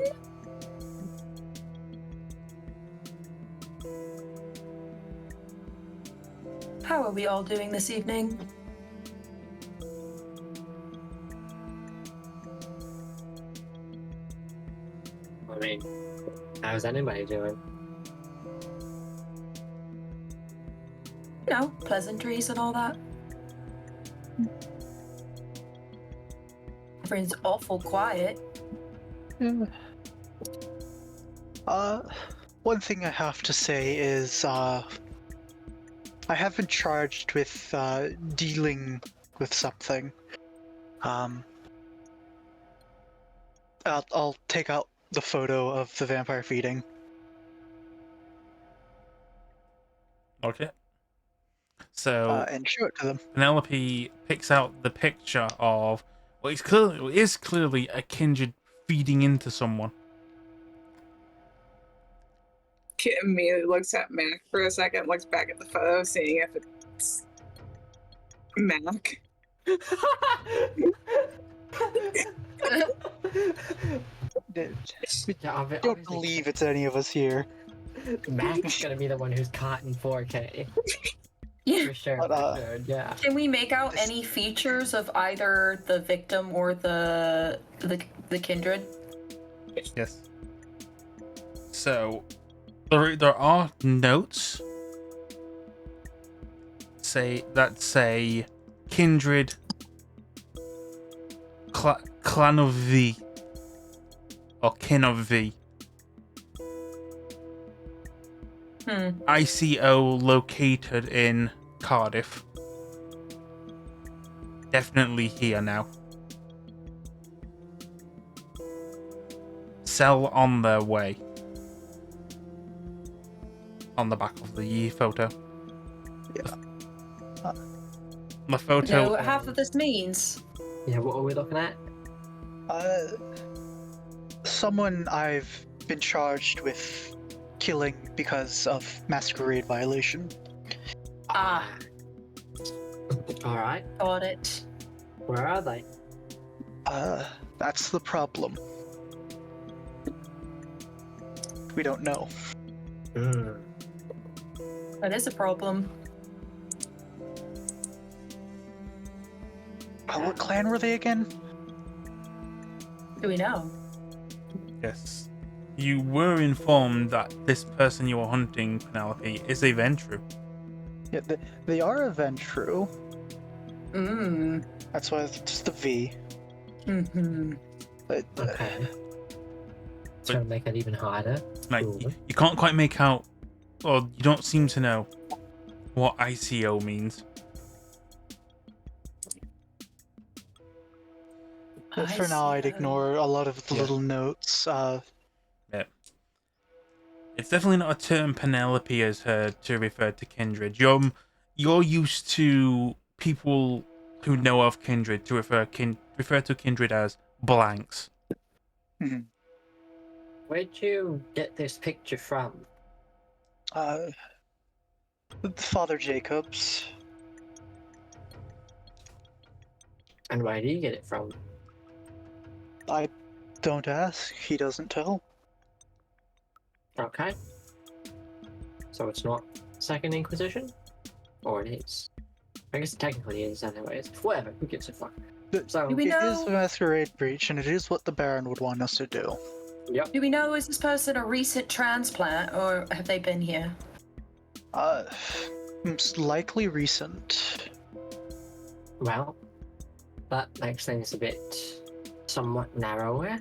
How are we all doing this evening? I mean, how's anybody doing? You know, pleasantries and all that. Everyone's awful quiet. One thing I have to say is, I have been charged with, dealing with something. I'll take out the photo of the vampire feeding. Okay. So, And show it to them. Penelope picks out the picture of what is clearly a kindred feeding into someone. Kit immediately looks at Mac for a second, looks back at the photo, seeing if it's Mac. Don't believe it's any of us here. Mac's gonna be the one who's caught in 4K. For sure, But, for sure, yeah. Can we make out any features of either the victim or the kindred? Yes. So, there are notes say kindred clan of V or kin of V. ICO located in Cardiff. Definitely here now. Cell on their way. On the back of the photo. Yeah. The photo. You know what half of this means? Yeah, what are we looking at? Someone I've been charged with killing because of Masquerade violation. Ah, Alright, got it. where are they? That's the problem. We don't know. That is a problem. What clan were they again? Do we know? Yes. You were informed that this person you were hunting, Penelope, is a Ventru. Yeah, they are a Ventru. That's why it's the V. But, Okay. Trying to make it even harder. Like, Cool. you can't quite make out, or you don't seem to know what ICO means. But I for now, I'd see. ignore a lot of the Yeah. little notes. Yeah. It's definitely not a term Penelope has heard to refer to kindred. You're used to people who know of kindred to refer to kindred as blanks. Where'd you get this picture from? Father Jacobs. And where do you get it from? I don't ask, he doesn't tell. Okay. So it's not Second Inquisition? Or it is? I guess it technically is anyways. Whatever, who gives a fuck? So, Do we It is know? a masquerade breach, and it is what the Baron would want us to do. yep. Do we know, is this person a recent transplant, or have they been here? It's likely recent. Well, that makes things a bit somewhat narrower.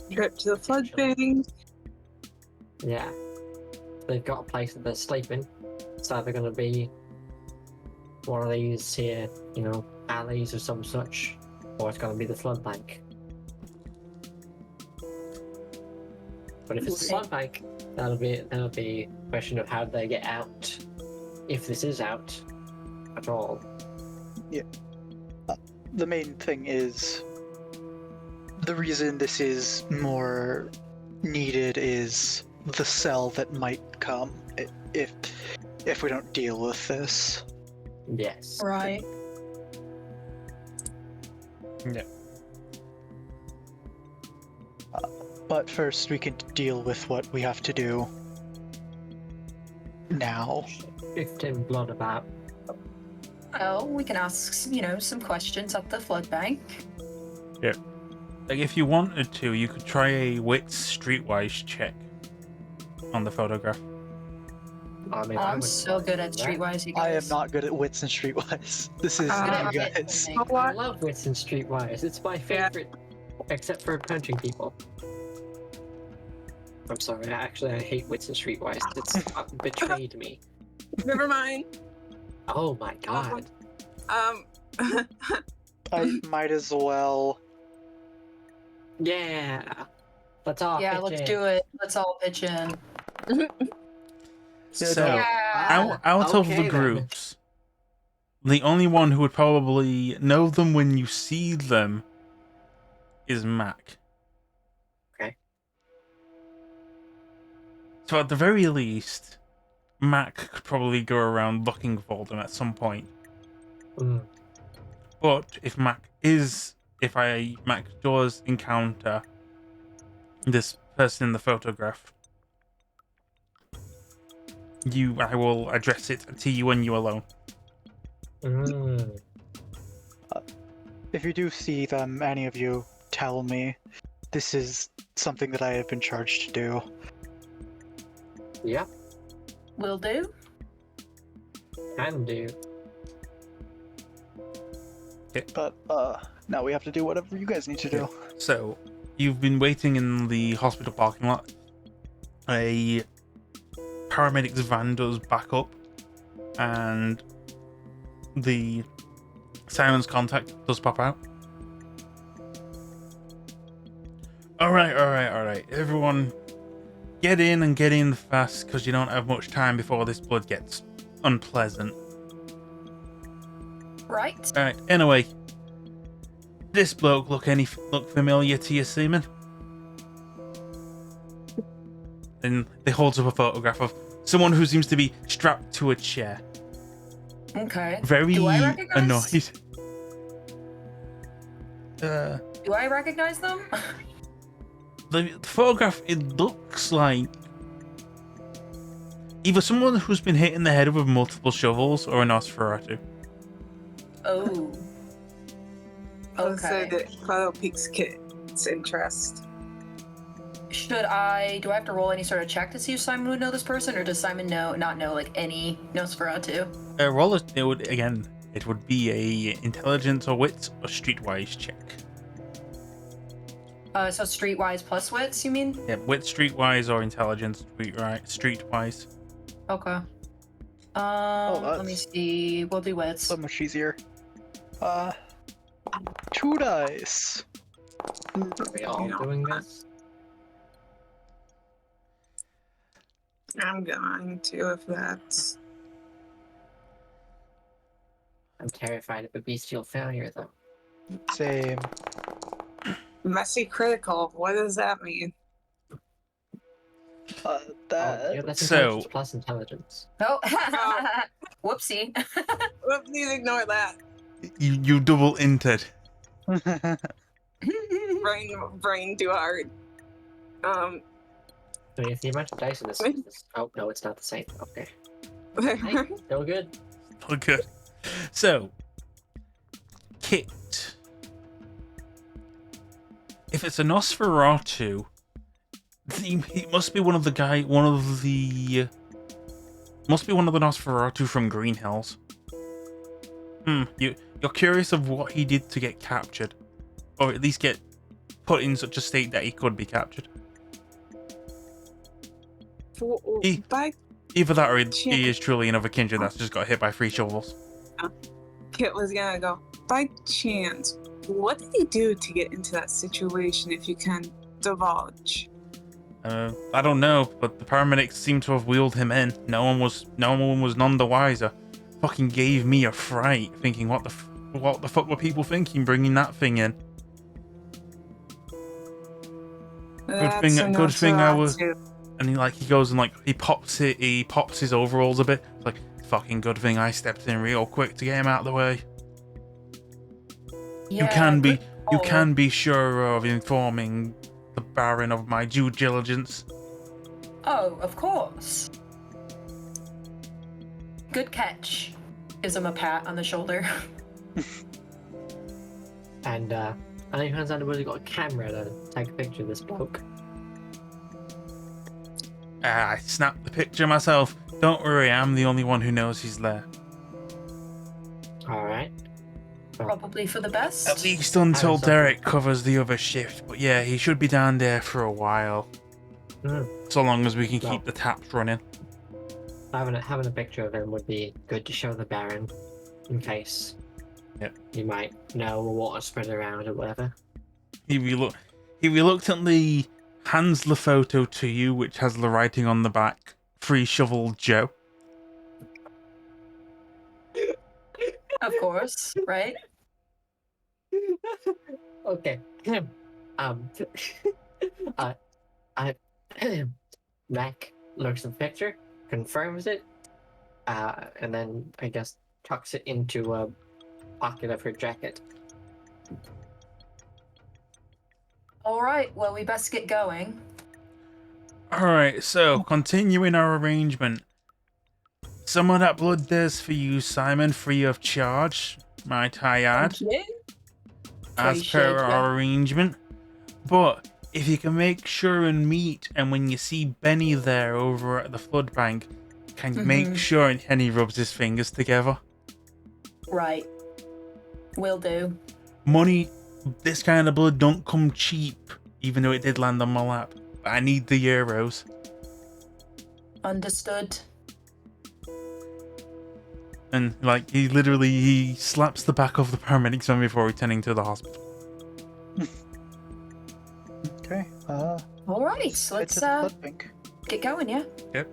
Trip to the floodbank. Yeah. They've got a place that they're sleeping. It's either going to be one of these here, alleys or some such, or it's going to be the flood bank. But if it's the flood bank, that'll be a question of how they get out, if this is out at all. The main thing is the reason this is more needed is the cell that might come if we don't deal with this. Yes. Right. Yeah. But first, we can deal with what we have to do now. Shifting blood about. Well, we can ask, some questions at the flood bank. Yeah. Like, if you wanted to, you could try a wits streetwise check on the photograph. I mean, I'm so good at streetwise, you guys. I am not good at wits and streetwise. This is Ah. you guys. Oh, I what? love wits and streetwise. It's my favorite, except for punching people. I'm sorry. I hate wits and streetwise. It's betrayed me. Never mind. Oh my god. I might as well. Yeah. Let's all Yeah, pitch let's in. do it. Let's all pitch in. So, Yeah. out of okay the then. groups, the only one who would probably know them when you see them is Mac. Okay. So at the very least, Mac could probably go around looking for them at some point. Mm. But if Mac does encounter this person in the photograph, I will address it to you and you alone. Mm. If you do see them, any of you, tell me. This is something that I have been charged to do. Yeah. Will do. Can do. But now we have to do whatever you guys need to do. So, you've been waiting in the hospital parking lot. A paramedic's van does back up, and the Simon's contact does pop out. Alright. Everyone, get in fast, because you don't have much time before this blood gets unpleasant. Right? Alright, anyway. This bloke look familiar to you, Seaman? And they hold up a photograph of someone who seems to be strapped to a chair. Okay. Very Do I recognize? annoyed. Do I recognize them? The photograph, it looks like either someone who's been hit in the head with multiple shovels or an Nosferatu. Oh. So Okay. that Cloud piques Kit's interest. Do I have to roll any sort of check to see if Simon would know this person, or does Simon not know like any Nosferatu? Roll it. It would be a intelligence or wits or streetwise check. So streetwise plus wits, you mean? Yeah, wit streetwise or intelligence streetwise. Okay. Let me that's- see. We'll do wits. So much easier. 2 dice. Are we all doing this? I'm going to, if that's. I'm terrified of a bestial failure, though. Same. Messy critical. What does that mean? Oh, yeah, that's So- intelligence plus intelligence. Oh, Oh. whoopsie. Please ignore that. You double entered. Brain too hard. I mean, if the amount of dice in this is... Oh, no, it's not the same. Okay. Hey, still good. Oh, good. So, Kit. If it's a Nosferatu, he must be one of the Nosferatu from Green Hills. You're curious of what he did to get captured, or at least get put in such a state that he could be captured. By Either that, or he is truly another kindred that's just got hit by 3 shovels. Kit was gonna go. By chance, what did he do to get into that situation? If you can divulge. I don't know, but the paramedics seem to have wheeled him in. No one was none the wiser. Fucking gave me a fright, thinking what the fuck were people thinking bringing that thing in? Good thing I was. And he goes and he pops his overalls a bit. It's like, fucking good thing I stepped in real quick to get him out of the way. Yeah, You can be sure of informing the Baron of my due diligence. Oh, of course. Good catch. Gives him a pat on the shoulder. And, I know you hands on the really got a camera to take a picture of this bloke. I snapped the picture myself. Don't worry, I'm the only one who knows he's there. Alright. Probably for the best. At least until something. Derek covers the other shift. But yeah, he should be down there for a while. So long as we can keep the taps running. Having a picture of him would be good to show the Baron, in case you might know a water spread around or whatever. He reluctantly hands the photo to you, which has the writing on the back, "Free Shovel Joe." Of course, right? Okay. Mac looks at the picture, confirms it, and then I guess tucks it into a pocket of her jacket. All right, well, we best get going. Alright, so continuing our arrangement. Some of that blood there's for you, Simon, free of charge, might I add, Okay. as Appreciate per that. our arrangement. But if you can make sure and meet, and when you see Benny there over at the flood bank, can you make sure and he rubs his fingers together? Right. Will do. Money, this kind of blood don't come cheap, even though it did land on my lap. But I need the euros. Understood. And he slaps the back of the paramedic's arm before returning to the hospital. Okay. All right, Head to let's the blood bank. get going, yeah? Yep.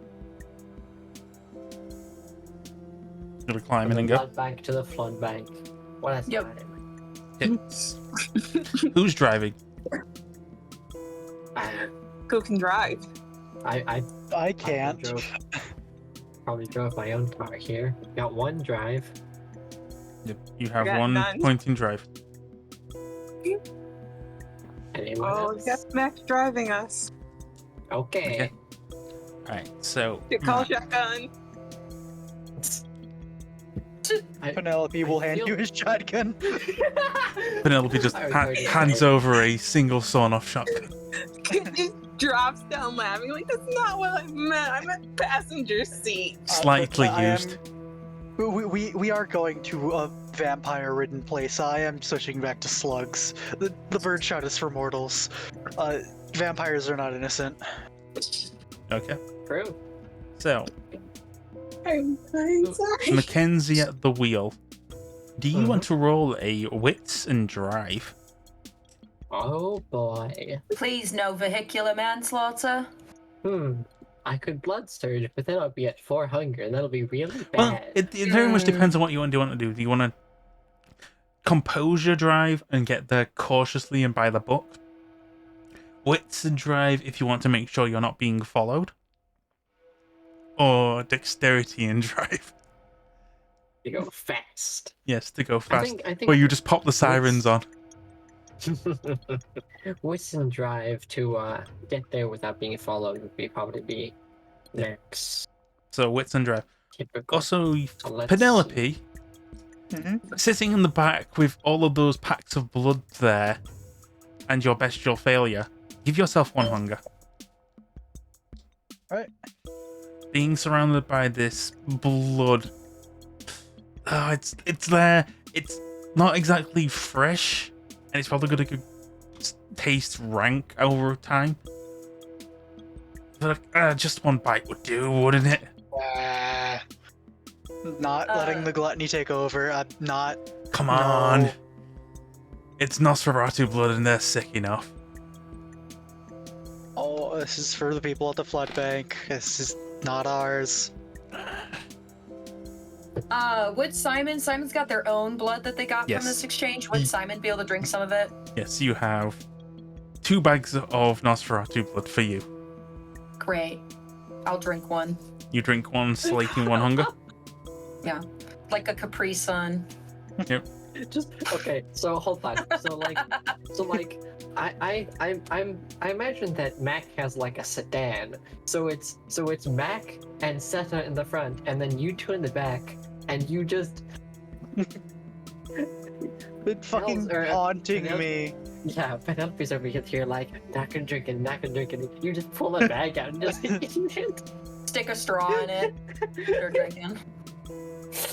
Gonna climb From in the and go. blood bank to the flood bank. Well, that's Yep. not it. Who's driving? Who can drive? I can't. Probably drove my own car here. Got one drive. Yep. You have Got one none. point in drive. Anyone Oh, else? yes, Mac driving us. Okay. Alright, so Get call shotgun. Penelope will hand you his shotgun. Penelope just I was going to hands say. over a single sawn-off shotgun. Kid just drops down laughing like that's not what I meant. I meant passenger seat. Slightly I am- used. We are going to a vampire-ridden place. I am switching back to slugs. The bird shot is for mortals. Vampires are not innocent. Okay. True. So, I'm sorry. Mackenzie at the wheel. Do you want to roll a wits and drive? Oh boy. Please, no vehicular manslaughter. I could blood surge, but then I'll be at 4 hunger, and that'll be really Well, bad. it very much depends on what you want to do. Do you want to compose your drive and get there cautiously and by the book? Wits and drive if you want to make sure you're not being followed? Or dexterity and drive? You go fast. Yes, to go fast. I think Where you just pop the sirens on. Wits and drive to get there without being followed would probably be next. So wits and drive. Typical. Also, So let's- Penelope, Mm-hmm. sitting in the back with all of those packs of blood there, and your bestial failure, give yourself 1 hunger. Right. Being surrounded by this blood, it's there. It's not exactly fresh, and it's probably going to taste rank over time. But just 1 bite would do, wouldn't it? Not letting the gluttony take over. I'm not. Come No. on. It's Nosferatu blood, and they're sick enough. Oh, this is for the people at the flood bank. This is not ours. Would Simon's got their own blood that they got Yes. from this exchange. Would Simon be able to drink some of it? Yes, you have 2 bags of Nosferatu blood for you. Great. I'll drink one. You drink 1, slaking 1 hunger. Yeah. Like a Capri Sun. Just okay. So hold on. I imagine that Mac has like a sedan. So it's Mac and Seta in the front, and then you 2 in the back, and you just It's fucking or- haunting Penel- me. yeah. Penelope's over here like not gonna drink it, not gonna drink it. You just pull a bag out and just Stick a straw in it. Start drinking.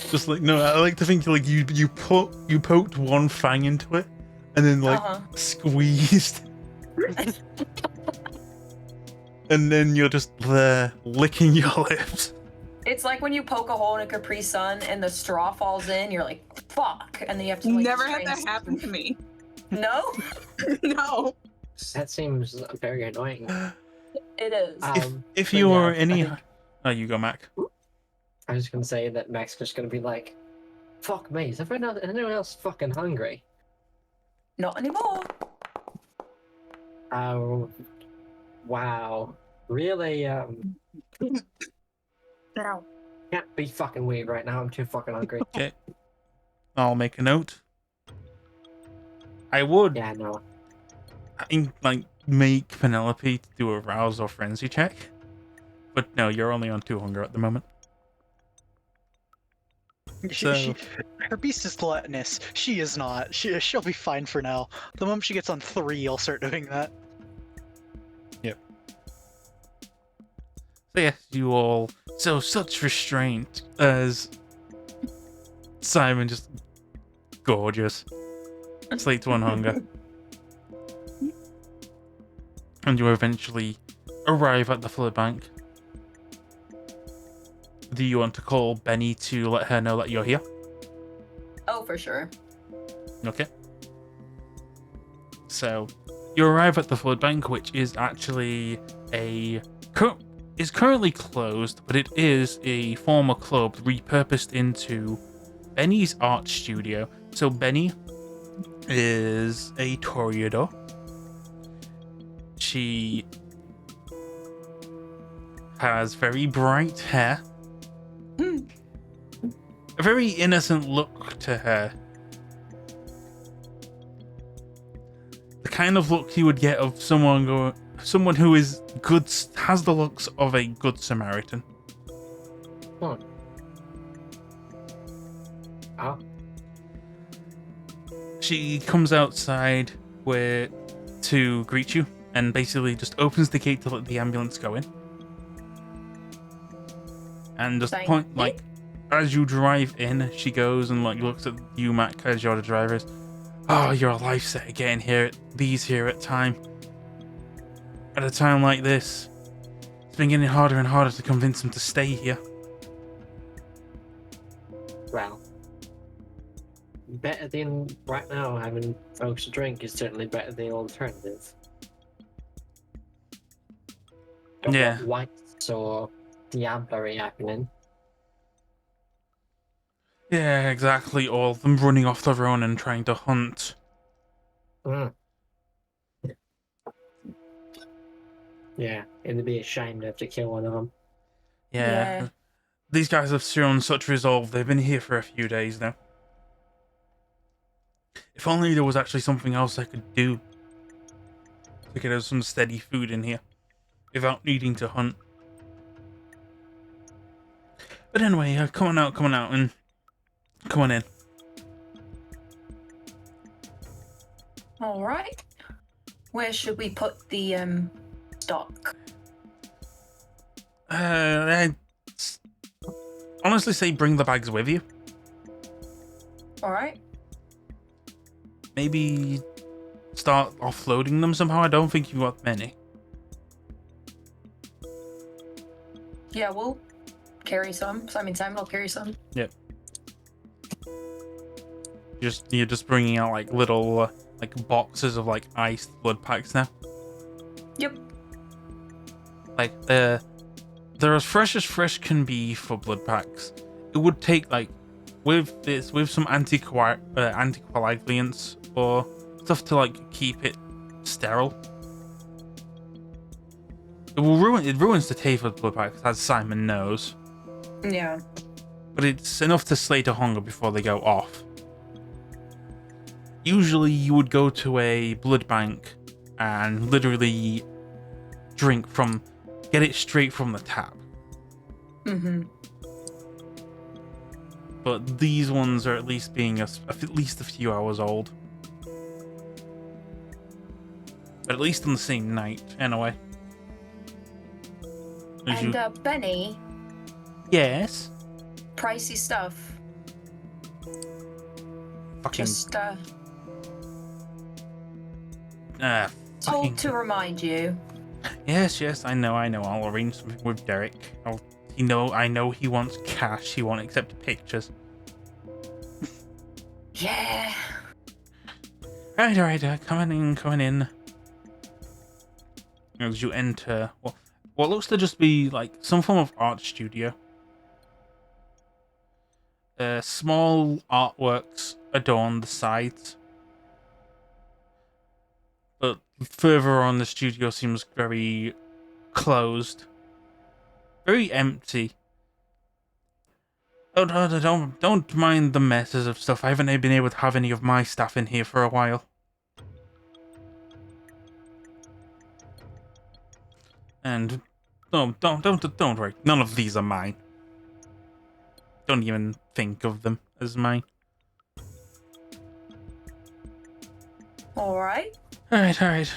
Just like, no, I like to think like you poked 1 fang into it, and then like squeezed, and then you're just there licking your lips. It's like when you poke a hole in a Capri Sun and the straw falls in, you're like, fuck. And then you have to like Never had strain that happen to me. No? No. That seems very annoying. It is. If but you yeah, are I any, think- oh, you go, Mac. I was just gonna say that Mac's just gonna be like, "Fuck me, is anyone else fucking hungry?" Not anymore. Oh, wow. Really, No. can't be fucking weird right now. I'm too fucking hungry. Okay, I'll make a note. I would Yeah, no. like make Penelope do a rouse or frenzy check, but no, you're only on 2 hunger at the moment. So- Her beast is gluttonous. She is not. She'll be fine for now. The moment she gets on 3, I'll start doing that. So yes, you all show such restraint as Simon just gorgeous. Slate 1 hunger. And you eventually arrive at the flood bank. Do you want to call Benny to let her know that you're here? Oh, for sure. Okay. So, you arrive at the flood bank, which is actually is currently closed, but it is a former club repurposed into Benny's art studio. So Benny is a toreador. She has very bright hair. A very innocent look to her. The kind of look you would get of someone who is good, has the looks of a good Samaritan. Oh. She comes outside to greet you and basically just opens the gate to let the ambulance go in. And just Thank point you. like as you drive in, she goes and like looks at you, Mac, as you're the drivers. Oh, you're a lifesaver getting here at a time like this. It's been getting harder and harder to convince them to stay here. Well, better than right now. Having folks to drink is certainly better than the alternative. Don't Yeah. want whites or diablerie happening. Yeah, exactly. All of them running off their own and trying to hunt. Mm. Yeah, it'd be a shame to have to kill one of them. Yeah. These guys have shown such resolve. They've been here for a few days now. If only there was actually something else I could do to get us some steady food in here without needing to hunt. But anyway, come on out, and come on in. All right. Where should we put the stock? I'd honestly say bring the bags with you. All right. Maybe start offloading them somehow. I don't think you've got many. Yeah, we'll carry some. Simon will carry some. Yep. You're just bringing out like little like boxes of like iced blood packs now. Yep. Like they're as fresh can be for blood packs. It would take like with some anticoagulants or stuff to like keep it sterile. It ruins the taste of blood packs, as Simon knows. Yeah. But it's enough to slay a hunger before they go off. Usually you would go to a blood bank and literally get it straight from the tap. Mm-hmm. But these ones are at least being at least a few hours old. But at least on the same night, anyway. And Benny, Yes? pricey stuff. Fucking... Just fucking... told to remind you. Yes, I know. I'll arrange something with Derek. I know he wants cash. He won't accept pictures. Yeah. Right. Coming in. As you enter, what looks to just be like some form of art studio. Small artworks adorn the sides. But further on, the studio seems very closed. Very empty. Don't mind the messes of stuff. I haven't been able to have any of my stuff in here for a while. And don't worry. None of these are mine. Don't even think of them as mine. All right. All right.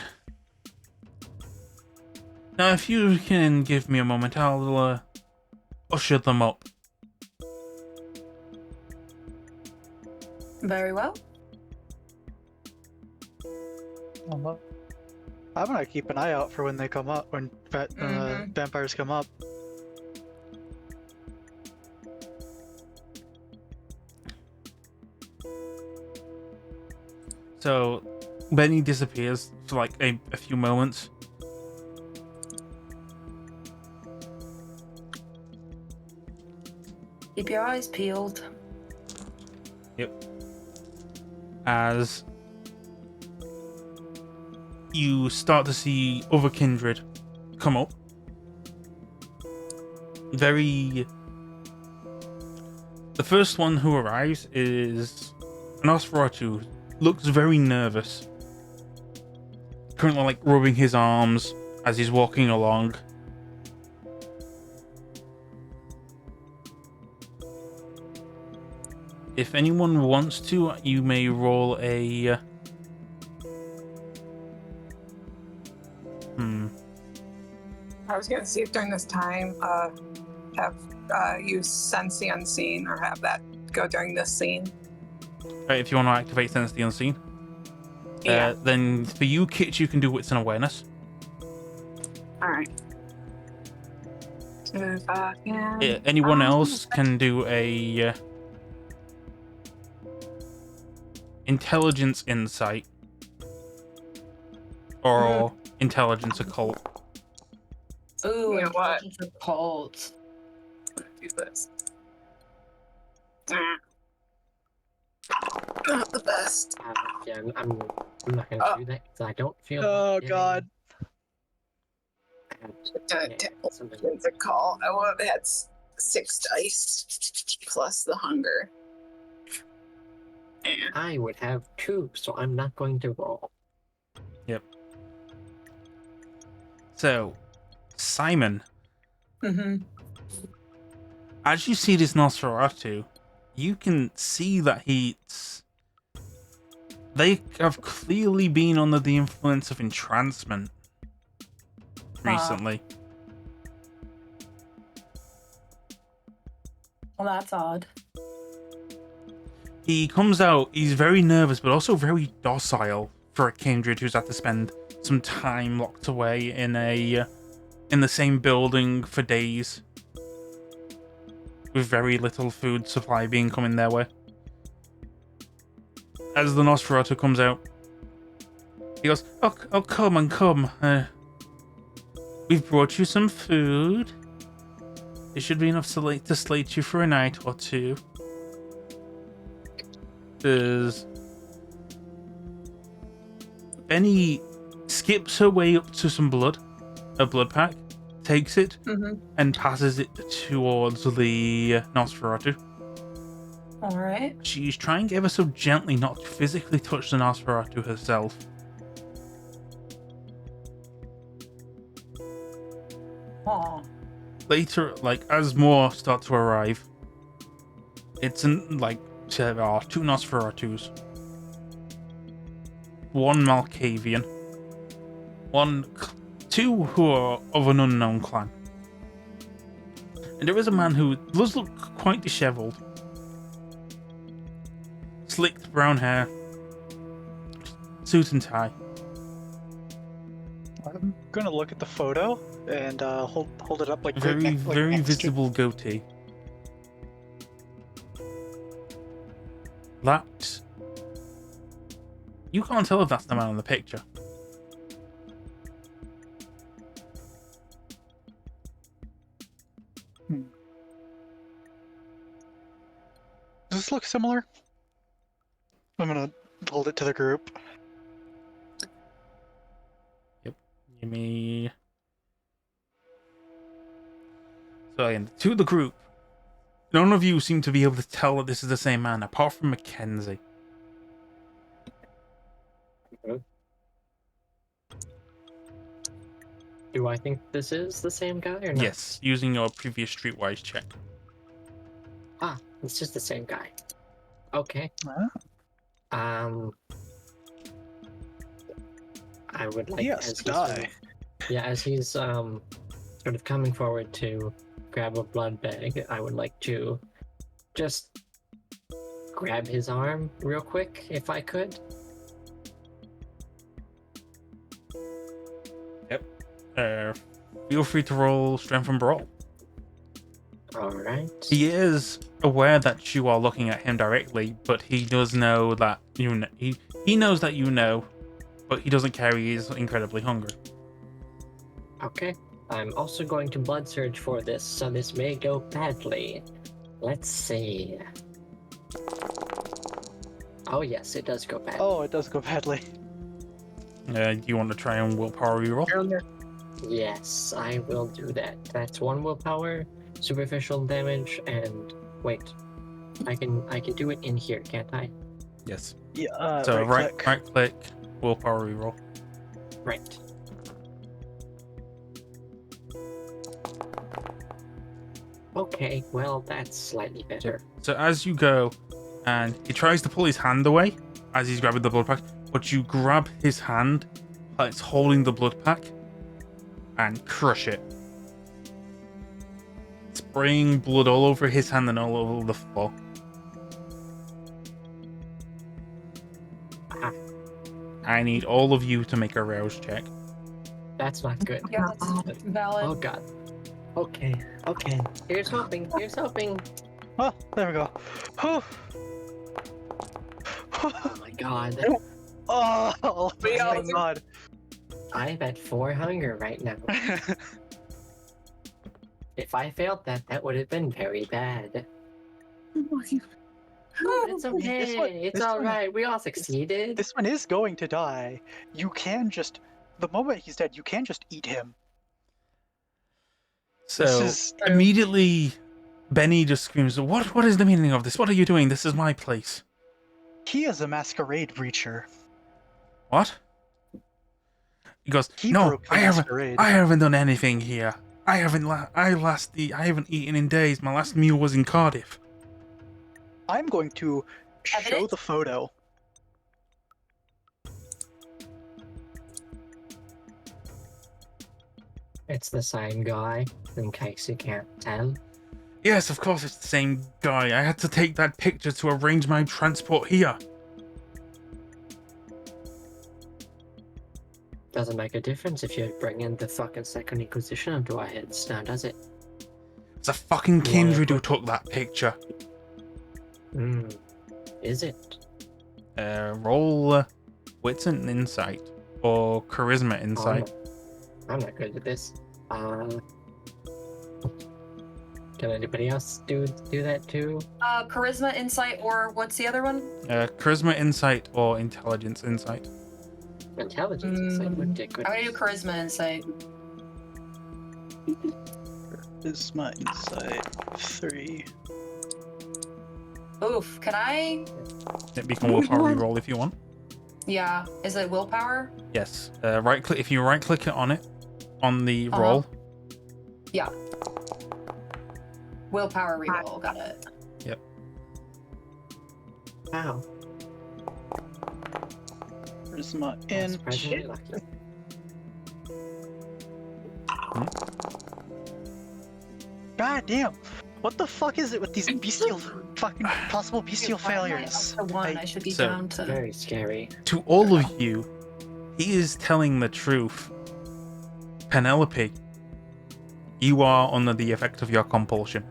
Now, if you can give me a moment, I'll usher them up. Very well. I'm gonna keep an eye out for when they come up, when vampires come up. So, Benny disappears for like a few moments. Keep your eyes peeled. Yep. As you start to see other kindred come up. The first one who arrives is an Nosferatu. Looks very nervous. Currently like rubbing his arms as he's walking along. If anyone wants to, you may roll a... I was gonna see if during this time, have use sense the unseen or have that go during this scene. Right, if you want to activate Sense the Unseen. Yeah. Then for you, Kit, you can do Wits and Awareness. All right. So if I can... Anyone else can do a intelligence insight or intelligence occult. Ooh, You know what? intelligence occult. Do this. Not the best. Yeah, I'm not gonna do that because I don't feel. Oh like god. something. It's a call. I would have had 6 dice plus the hunger. And I would have 2, so I'm not going to roll. So, Simon, Mm-hmm. as you see this Nosferatu, you can see that they have clearly been under the influence of entrancement recently. Well, that's odd. He comes out, he's very nervous, but also very docile for a kindred who's had to spend some time locked away in the same building for days, with very little food supply being coming their way. As the Nosferatu comes out, he goes, "Oh, come and come. We've brought you some food. It should be enough to slate you for a night or two." Benny skips her way up to some blood, a blood pack, takes it, and passes it towards the Nosferatu. Alright. She's trying ever so gently not to physically touch the Nosferatu herself. Aw. Later, as more start to arrive, there are 2 Nosferatus, 1 Malkavian, 2 who are of an unknown clan. And there is a man who does look quite disheveled. Slicked brown hair, suit and tie. I'm gonna look at the photo and hold it up like Very, right very next to- visible goatee. That... You can't tell if that's the man in the picture. Does this look similar? I'm gonna hold it to the group. Give me... So again, to the group, none of you seem to be able to tell that this is the same man, apart from Mackenzie. Do I think this is the same guy or not? Yes, using your previous streetwise check. Ah, it's just the same guy. Okay. Ah. I would like Yes, as he's die. as he's sort of coming forward to grab a blood bag, I would like to just grab his arm real quick, if I could. Feel free to roll Strength and Brawl. Alright. He is aware that you are looking at him directly, but he does know that you know. He knows that you know, but he doesn't care. He is incredibly hungry. Okay. I'm also going to blood surge for this, so this may go badly. Let's see. Oh yes, it does go badly. Oh, it does go badly. Do you want to try and willpower reroll? Yes, I will do that. That's 1 willpower, superficial damage, and wait. I can do it in here, can't I? Yes. Yeah. So right click. right click, willpower reroll. Right. Okay, well that's slightly better. So as you go, and he tries to pull his hand away as he's grabbing the blood pack, but you grab his hand while it's holding the blood pack and crush it, spraying blood all over his hand and all over the floor. Ah, I need all of you to make a rouse check. that's not good. Yeah, that's valid. Oh god. Okay, okay. Here's hoping, here's hoping. Oh, there we go. Whew. Oh my god. Oh, We all thank do- God. I'm at 4 hunger right now. If I failed that, that would have been very bad. It's okay. It's this one- alright. We all succeeded. This one is going to die. You can just, the moment he's dead, you can just eat him. So is- immediately, Benny just screams, What is the meaning of this? What are you doing? This is my place." He is a masquerade breacher. What? He goes, He "No, broke the I haven't. masquerade. I haven't done anything here. I haven't. I haven't eaten in days. My last meal was in Cardiff." I'm going to show Evidence? the photo. It's the same guy, in case you can't tell. Yes, of course it's the same guy. I had to take that picture to arrange my transport here. Doesn't make a difference if you bring in the fucking Second Inquisition into our heads now, does it? It's a fucking kindred who took that picture. Is it? Roll wits and insight or charisma insight. I'm not good at this. Can anybody else do that too? Charisma, insight, or what's the other one? Charisma insight or intelligence insight. Intelligence insight would be good. I'm gonna do charisma, insight. Is my insight 3. Oof, can I? It become willpower reroll if you want. Yeah, is it willpower? Yes. Right click if you right click it on it on the Uh-huh. roll. Yeah. Willpower reroll, got it. Yep. Wow. Where's my That's in? surprisingly lucky. God damn! What the fuck is it with these bestial fucking possible bestial Why am I up failures? to 1? I should be So- down to. Very scary. To all of you, he is telling the truth. Penelope, you are under the effect of your compulsion.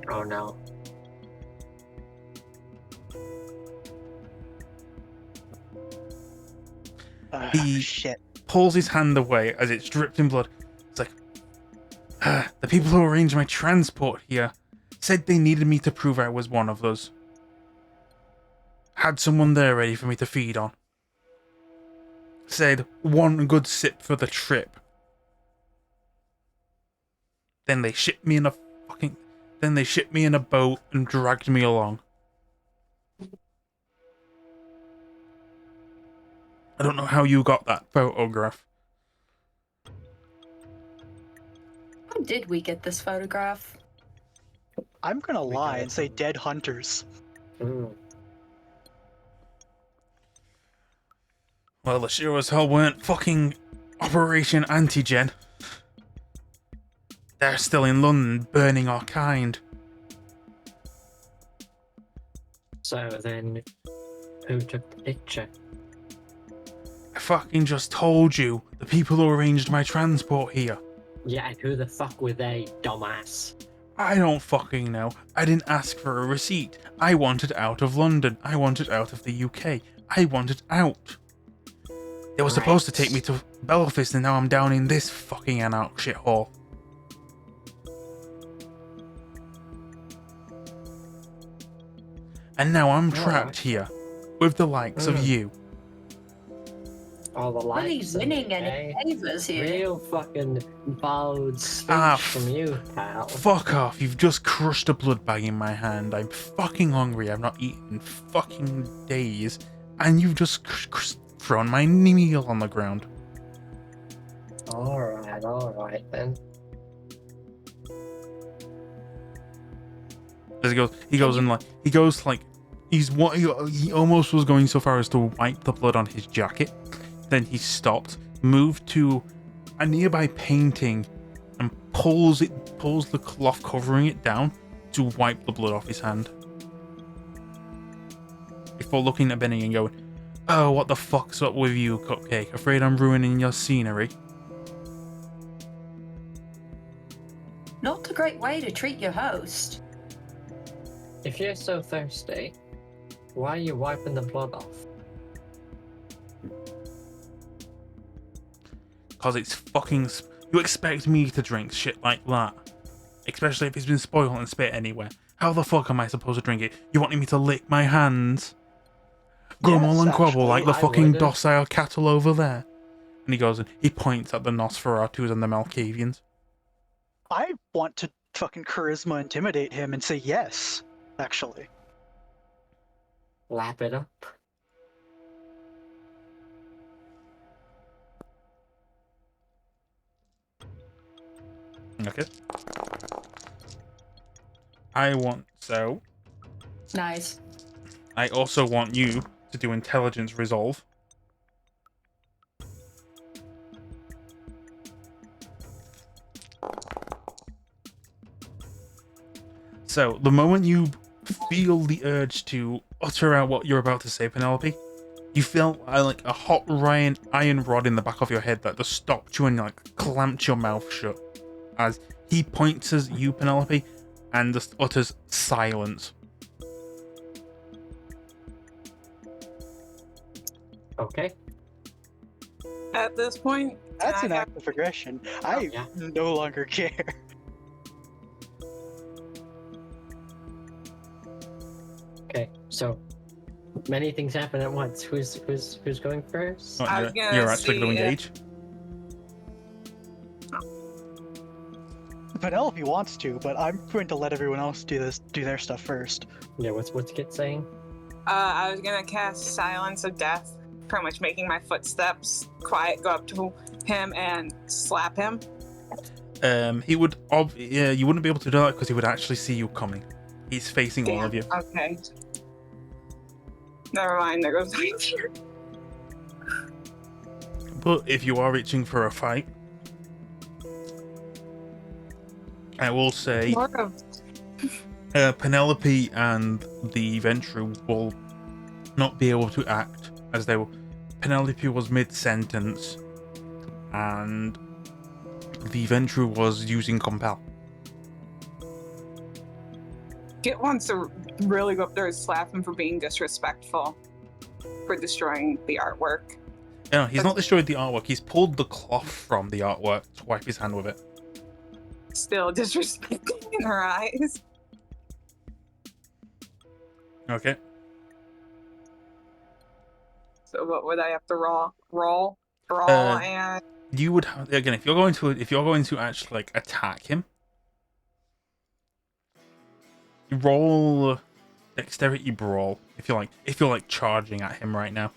Oh no. He- Shit. Pulls his hand away as it's dripped in blood. It's like, the people who arranged my transport here said they needed me to prove I was one of those. Had someone there ready for me to feed on. Said one good sip for the trip. Then they shipped me in a boat and dragged me along. I don't know how you got that photograph. How did we get this photograph? I'm gonna We lie got and it. say dead hunters. Well, the sure as hell weren't fucking Operation Antigen. They're still in London burning our kind. So then, who took the picture? I fucking just told you, the people who arranged my transport here. Yeah, and who the fuck were they, dumbass? I don't fucking know. I didn't ask for a receipt. I wanted out of London. I wanted out of the UK. I wanted out. They were supposed to take me to Belfast and now I'm down in this fucking anarch shithole. And now I'm trapped here with the likes of you. All the What are you likes. winning eh? any favors here? Real fucking bold speech Ah, from you, pal. Fuck off, you've just crushed a blood bag in my hand. I'm fucking hungry, I've not eaten in fucking days. And you've just thrown my meal on the ground. Alright then. As he almost was going so far as to wipe the blood on his jacket. Then he stopped, moved to a nearby painting, and pulls the cloth covering it down to wipe the blood off his hand. Before looking at Benny and going, "Oh, what the fuck's up with you, Cupcake? Afraid I'm ruining your scenery?" Not a great way to treat your host. If you're so thirsty, Why are you wiping the blood off? Because it's fucking... You expect me to drink shit like that? Especially if it's been spoiled and spit anywhere. How the fuck am I supposed to drink it? You wanting me to lick my hands? Grumble Yes, and quabble like the I fucking would. docile cattle over there. And he goes and he points at the Nosferatus and the Malkavians. I want to fucking charisma intimidate him and say yes, actually. Lap it up. Okay. I want... So... Nice. I also want you to do intelligence resolve. So, the moment you feel the urge to utter out what you're about to say, Penelope, you feel like a hot iron rod in the back of your head that just stopped you and like clamped your mouth shut. As he points at you, Penelope, and just utters silence. Okay. At this point, That's I an have- act of aggression. I yeah. no longer care. Okay. So many things happen at once. Who's going first? Oh, I was gonna you're actually going to see, engage? Penelope wants to, but I'm going to let everyone else do their stuff first. Yeah. What's Kit saying? I was gonna cast Silence of Death, pretty much making my footsteps quiet, go up to him and slap him. He would... you wouldn't be able to do that because he would actually see you coming. He's facing all of you. Okay. Never mind, there goes my fear. But if you are reaching for a fight, I will say More of Penelope and the Ventru will not be able to act as they were. Penelope was mid-sentence and the Ventru was using compel. Kit wants to really go up there and slap him for being disrespectful, for destroying the artwork. No, he's not destroyed the artwork. He's pulled the cloth from the artwork to wipe his hand with it. Still disrespecting in her eyes. Okay. So what would I have to roll, Uh, and You would have, again, if you're going to actually like attack him, roll dexterity brawl if you're like charging at him right now,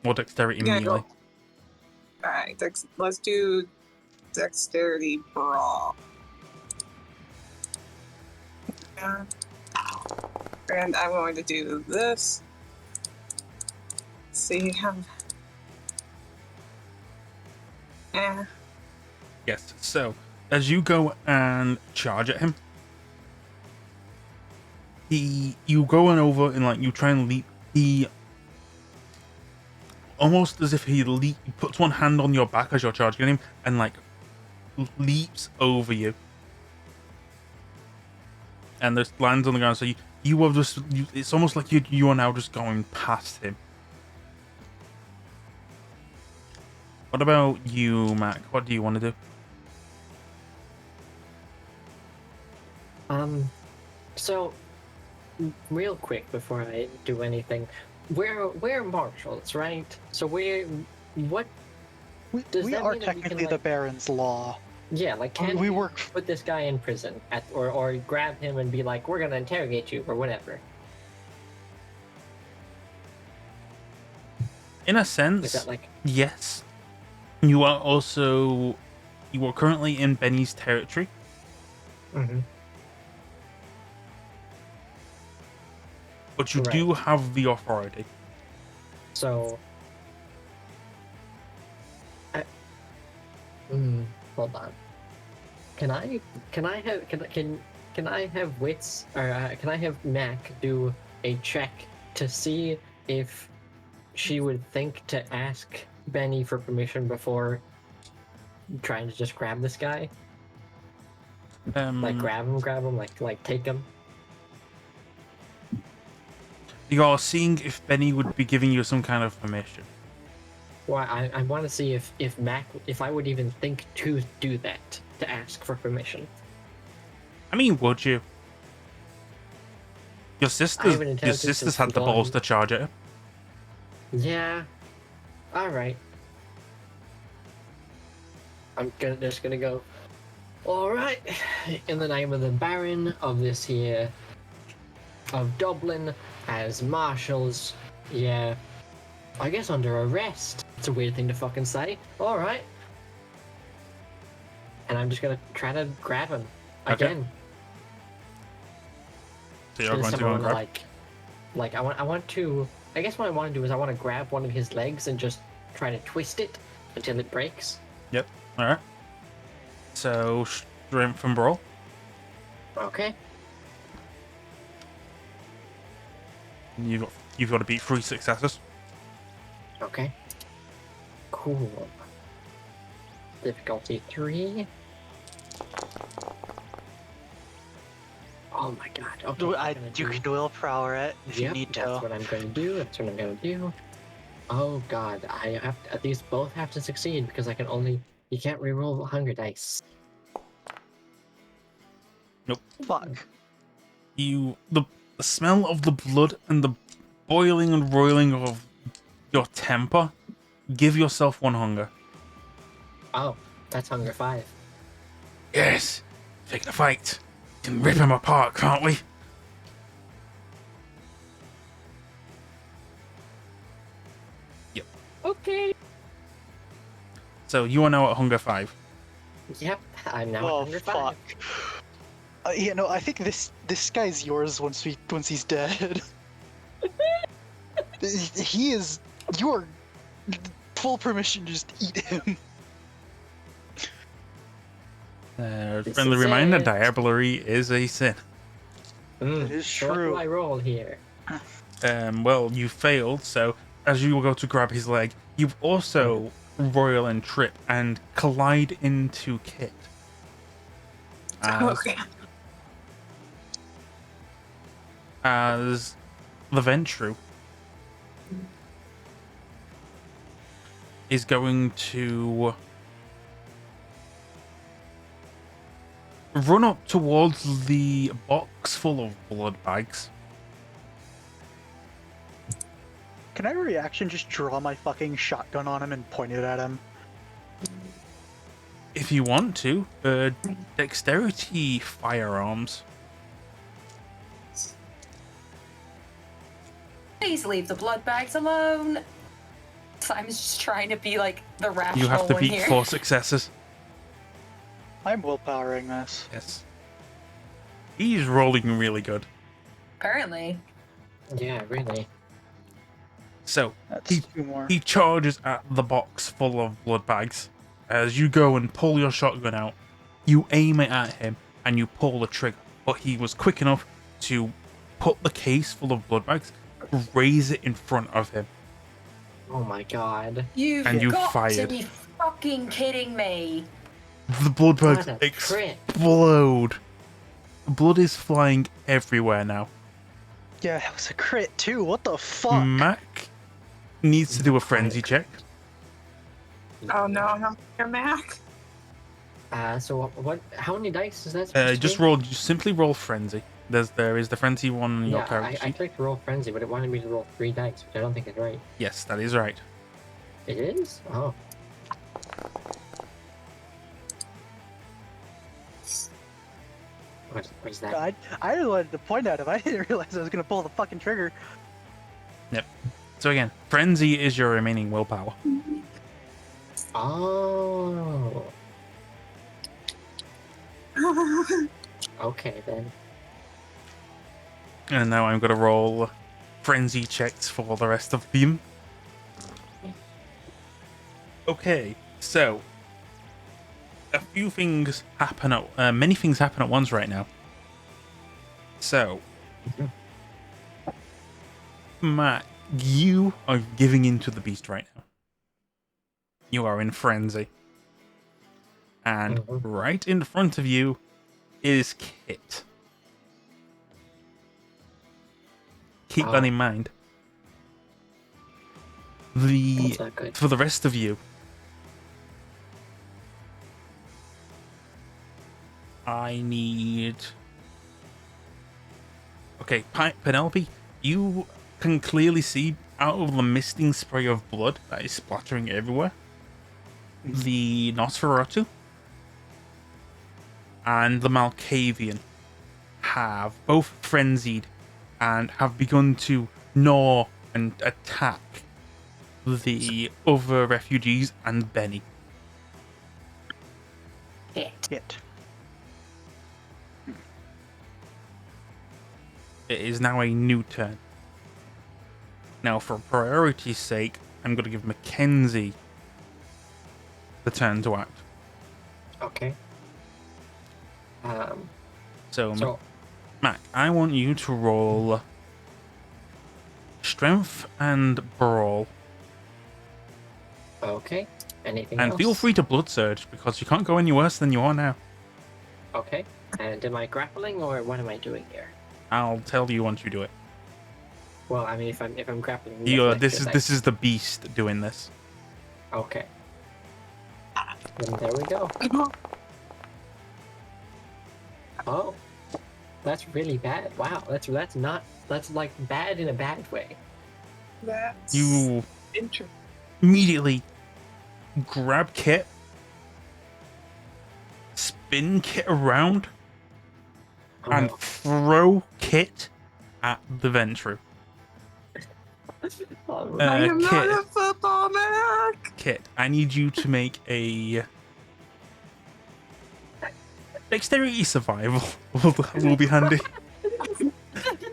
or dexterity Yeah, melee. all right, let's do dexterity brawl. Yeah. And I'm going to do this. See how. Yeah. Yes. So as you go and charge at him, you go on over and like you try and leap. He almost as if he puts one hand on your back as you're charging him and like leaps over you, and just lands on the ground. So you are just it's almost like you are now just going past him. What about you, Mac? What do you want to do? So real quick before I do anything, we're marshals, right? So what Does We that are mean that we can, technically the like- Baron's law. yeah, like can We work. put this guy in prison or grab him and be like, we're gonna interrogate you or whatever. In a Is sense, that like yes. You are currently in Benny's territory. mhm. But you Right. do have the authority. So hold on. Can I have wits or can I have Mac do a check to see if she would think to ask Benny for permission before trying to just grab this guy? Like grab him, like take him. You're seeing if Benny would be giving you some kind of permission. Well, I want to see if I would even think to do that, to ask for permission. I mean, would you? Your have an intelligence sisters of had the balls 1. to charge at him. Yeah. All right. I'm just gonna go. All right. In the name of the Baron of this here, of Dublin, as marshals, yeah, I guess under arrest. It's a weird thing to fucking say. All right. And I'm just gonna try to grab him Okay. again. So you're going to go and grab. Like I want to. I guess what I want to do is I want to grab one of his legs and just try to twist it until it breaks. Yep. All right. So strength and brawl. Okay. You've got to beat 3 successes. Okay. Cool. Difficulty 3. Oh my god. Okay. You can willpower it if you need That's to. what I'm going to do. That's what I'm going to do. Oh god, I have to, these both have to succeed because I can only. You can't reroll hunger dice. Fuck. The smell of the blood and the boiling and roiling of your temper. Give yourself 1 hunger. Oh, that's hunger 5. Yes. Taking a fight. Can rip him apart, can't we? Yep. Okay. So you are now at hunger 5. Yep, I'm now at Oh hunger 5. fuck. I think this guy's yours once he's dead. He is your full permission to just eat him. This Friendly is reminder: it. diablerie is a sin. That is So what do true. I roll here? Well, you failed, so as you go to grab his leg, you also roil and trip and collide into Kit. Okay. As the Ventru is going to run up towards the box full of blood bags. Can I reaction just draw my fucking shotgun on him and point it at him? If you want to, dexterity firearms. Please leave the blood bags alone. Simon's just trying to be like the rational You have to one beat here. 4 successes. I'm willpowering this. Yes. He's rolling really good. Apparently. Yeah, really. So That's he 2 more. he charges at the box full of blood bags. As you go and pull your shotgun out, you aim it at him and you pull the trigger. But he was quick enough to put the case full of blood bags, raise it in front of him. Oh my god. You've And you got to fired. be fucking kidding me. The blood bags What a crit. explode. Blood is flying everywhere now. Yeah, it was a crit too. What the fuck? Mac needs to do a frenzy check. Oh no, not your Mac. So what? How many dice is that? supposed to be? Just simply roll frenzy. There is the frenzy one on your Yeah, character I sheet. clicked roll frenzy, but it wanted me to roll 3 dice, which I don't think is right. Yes, that is right. It is? Oh. What's that? I wanted to point at him. I didn't realize I was gonna pull the fucking trigger. So again, frenzy is your remaining willpower. Oh. Okay then. And now I'm gonna roll frenzy checks for the rest of them. Okay, so a few things happen at many things happen at once right now. So, Matt, you are giving in to the beast right now. You are in frenzy, and right in front of you is Kit. keep that in mind. That's not good. For the rest of you, I need. Okay, Penelope, you can clearly see out of the misting spray of blood that is splattering everywhere. The Nosferatu and the Malkavian have both frenzied and have begun to gnaw and attack the other refugees and Benny. Hit. It is now a new turn. Now, for priority's sake, I'm going to give Mackenzie the turn to act. Okay. So, Mac, I want you to roll strength and brawl. Okay. Anything And else? feel free to blood surge, because you can't go any worse than you are now. Okay. And am I grappling or what am I doing here? I'll tell you once you do it. Well, I mean, if I'm grappling, This is the beast doing this. Okay. And there we go. Oh, that's really bad. Wow, that's like bad in a bad way. That's You interesting. immediately grab Kit, spin Kit around, Oh, and no. throw Kit at the Ventru. Oh, I am not Kit, a football Mac. Kit, I need you to make a dexterity survival. will be handy.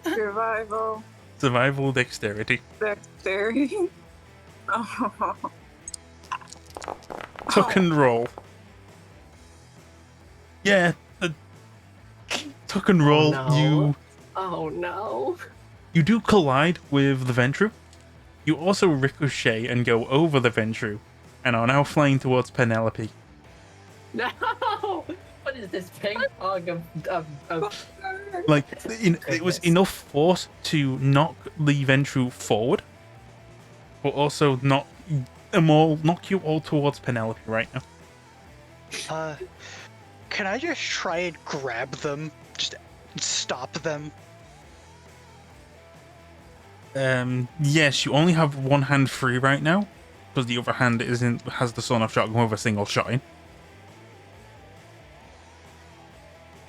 Survival. Survival dexterity. Dexterity. Oh. Tuck and roll. Yeah, tuck and roll. no. Oh no. You do collide with the Ventru. You also ricochet and go over the Ventru, and are now flying towards Penelope. No. What is this ping pong of Like, it was enough force to knock the Ventru forward, but also knock you all towards Penelope right now. Can I just try and grab them? Just stop them? Yes, you only have one hand free right now, because the other hand has the sawn-off shotgun with a single shot in.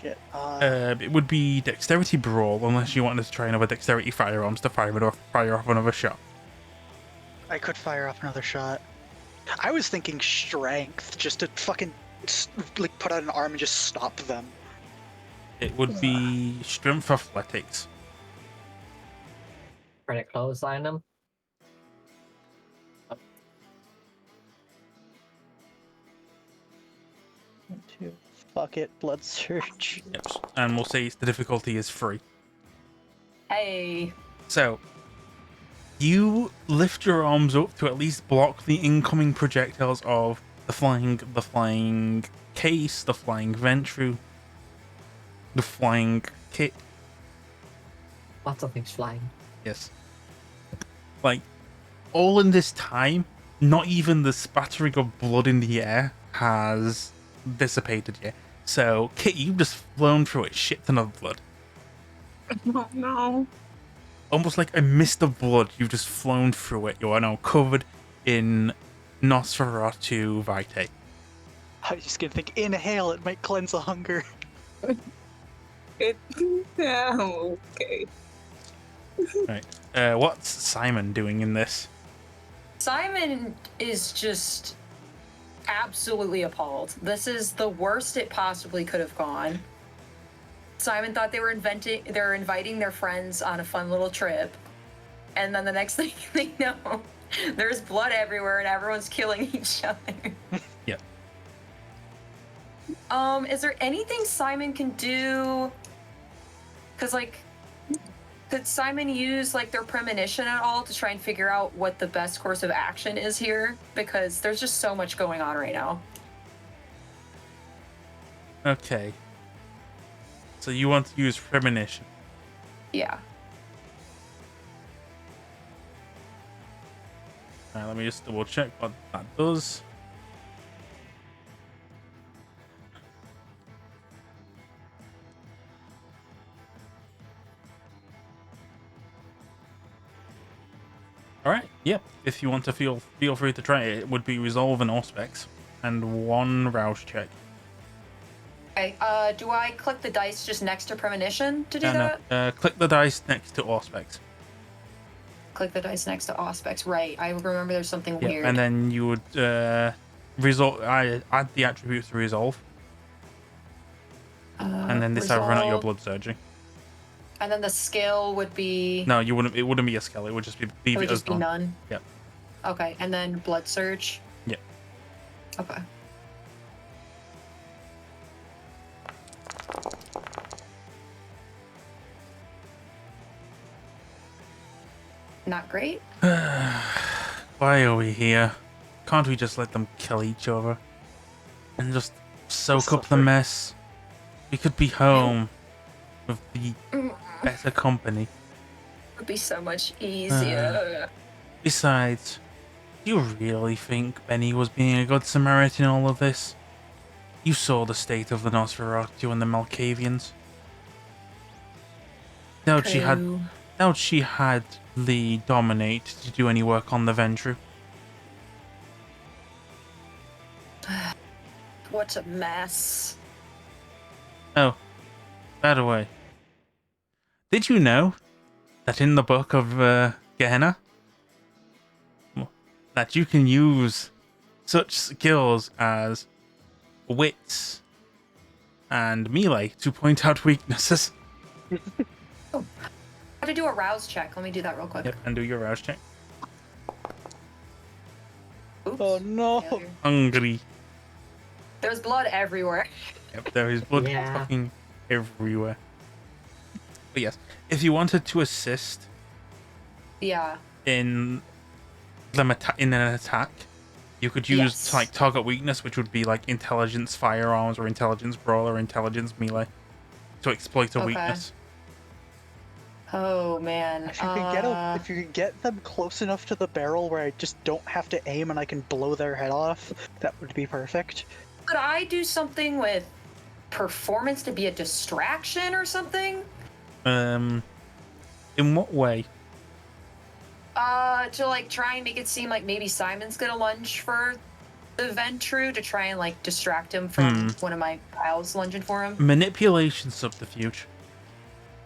Shit. It would be dexterity brawl, unless you wanted to try another dexterity firearms to fire off another shot. I could fire off another shot. I was thinking strength, just to fucking like put out an arm and just stop them. It would be strength athletics. trying to clothesline them? Fuck it, blood surge. Yep. And we'll say the difficulty is 3. Hey. So, you lift your arms up to at least block the incoming projectiles of the flying case, the flying Ventru, the flying Kit. Lots of things flying. Yes. Like, all in this time, not even the spattering of blood in the air has dissipated yet. So, Kit, you've just flown through a shit ton of blood. Oh no. Almost like a mist of blood, you've just flown through it. You are now covered in Nosferatu Vitae. I was just gonna think, inhale, it might cleanse the hunger. Yeah, okay. Right. What's Simon doing in this? Simon is just absolutely appalled. This is the worst it possibly could have gone. Simon thought they were inviting their friends on a fun little trip, and then the next thing they know, there's blood everywhere and everyone's killing each other. Yep. Is there anything Simon can do? Cause could Simon use their premonition at all to try and figure out what the best course of action is here? Because there's just so much going on right now. Okay. So you want to use premonition? Yeah. Let me just double check what that does. All right. Yep. If you want to feel free to try it. It would be resolve and auspex, and 1 rouse check. Okay, do I click the dice just next to premonition to do that? No. Click the dice next to auspex. Click the dice next to auspex. Right. I remember there's something Yeah, weird. and then you would resolve. I add the attribute to resolve, and then this will run out your blood surging. And then the skill would be. No, you wouldn't. It wouldn't be a skill. It would just be leave It would it as just be none. Yep. Okay, and then blood surge. Yep. Okay. Not great. Why are we here? Can't we just let them kill each other and just soak up the mess? We could be home with the better company. Would be so much easier. Besides, do you really think Benny was being a good Samaritan in all of this? You saw the state of the Nosferatu and the Malkavians. Doubt she had Lee dominate to do any work on the Ventru. What a mess. Oh, by the way, did you know that in the book of Gehenna, that you can use such skills as wits and melee to point out weaknesses? How to do a rouse check? Let me do that real quick. Yep, and do your rouse check. Oops. Oh no! Failure. Hungry. There's blood everywhere. Yep, there is blood Yeah. fucking everywhere. But yes, if you wanted to assist Yeah. in them in an attack, you could use Yes. like target weakness, which would be like intelligence firearms or intelligence brawl or intelligence melee, to exploit a Okay. weakness. Oh man. If you could get them close enough to the barrel where I just don't have to aim and I can blow their head off, that would be perfect. Could I do something with performance to be a distraction or something? In what way? To like try and make it seem like maybe Simon's gonna lunge for the Ventru to try and like distract him from one of my pals lunging for him. Manipulation subterfuge.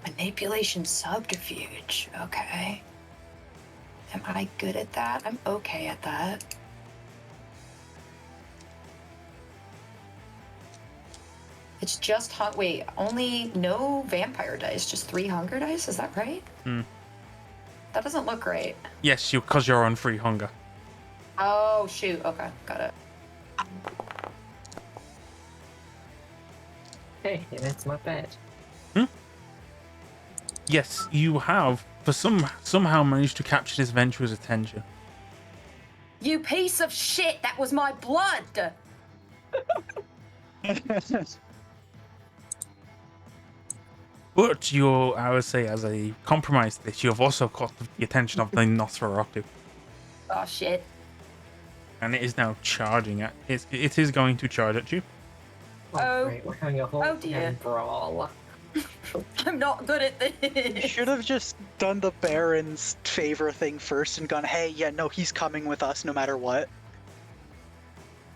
Manipulation subterfuge. Okay. Am I good at that? I'm okay at that. It's just wait, only no vampire dice, just 3 hunger dice, is that right? That doesn't look right. Yes, because you're on free hunger. Oh shoot, okay, got it. Hey, that's not bad. Yes, you have somehow managed to capture this Venture's attention. You piece of shit, that was my blood! But I would say, as a compromise to this, you have also caught the attention of the Nosferatu, Oh shit. and it is now charging at. It is going to charge at you. Oh. Right, we're having a whole Oh, dear. damn brawl. I'm not good at You this. should have just done the Baron's favor thing first and gone, hey, yeah, no, he's coming with us no matter what.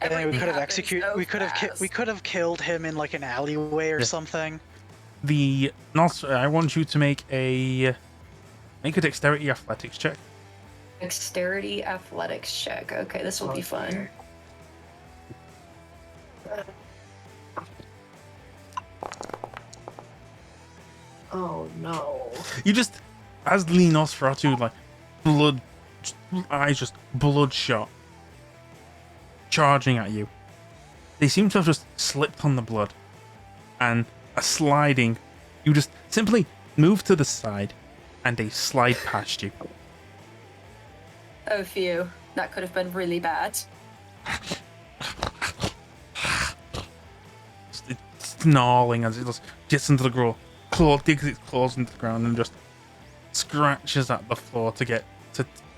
And then we Everything could have happens executed. so fast. We could have killed him in like an alleyway or Yeah. something. I want you to make a dexterity athletics check. Dexterity athletics check. Okay, this will be fun. dear. Oh no. You just, as the Nosferatu, like eyes just bloodshot, charging at you. They seem to have just slipped on the blood, and a sliding. You just simply move to the side, and they slide past you. Oh phew. That could have been really bad. Snarling as it just gets into the ground, digs its claws into the ground, and just scratches at the floor to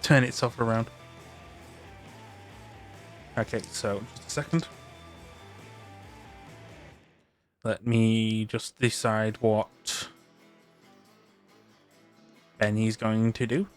turn itself around. Okay, so just a second. Let me just decide what Benny's going to do.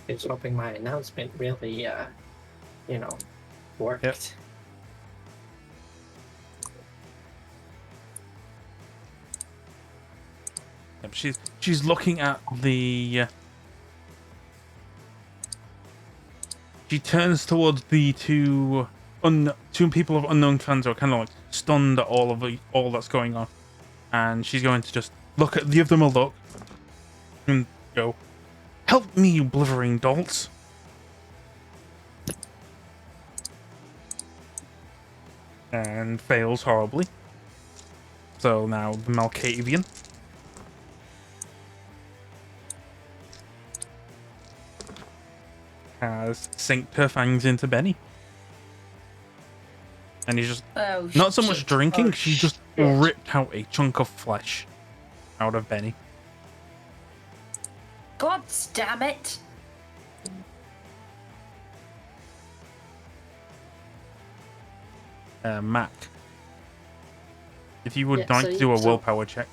I was hoping my announcement really, worked. Yep. Yep, she's looking at the. She turns towards the two people of unknown clans who are kind of like stunned at all that's going on, and she's going to just give them a look and go, "Help me, you blithering dolts!" And fails horribly. So now the Malkavian. Has synced her fangs into Benny. And he's just not so much drinking, she just ripped out a chunk of flesh out of Benny. God damn it! Mac, if you would Yeah, like so to do a so- willpower check.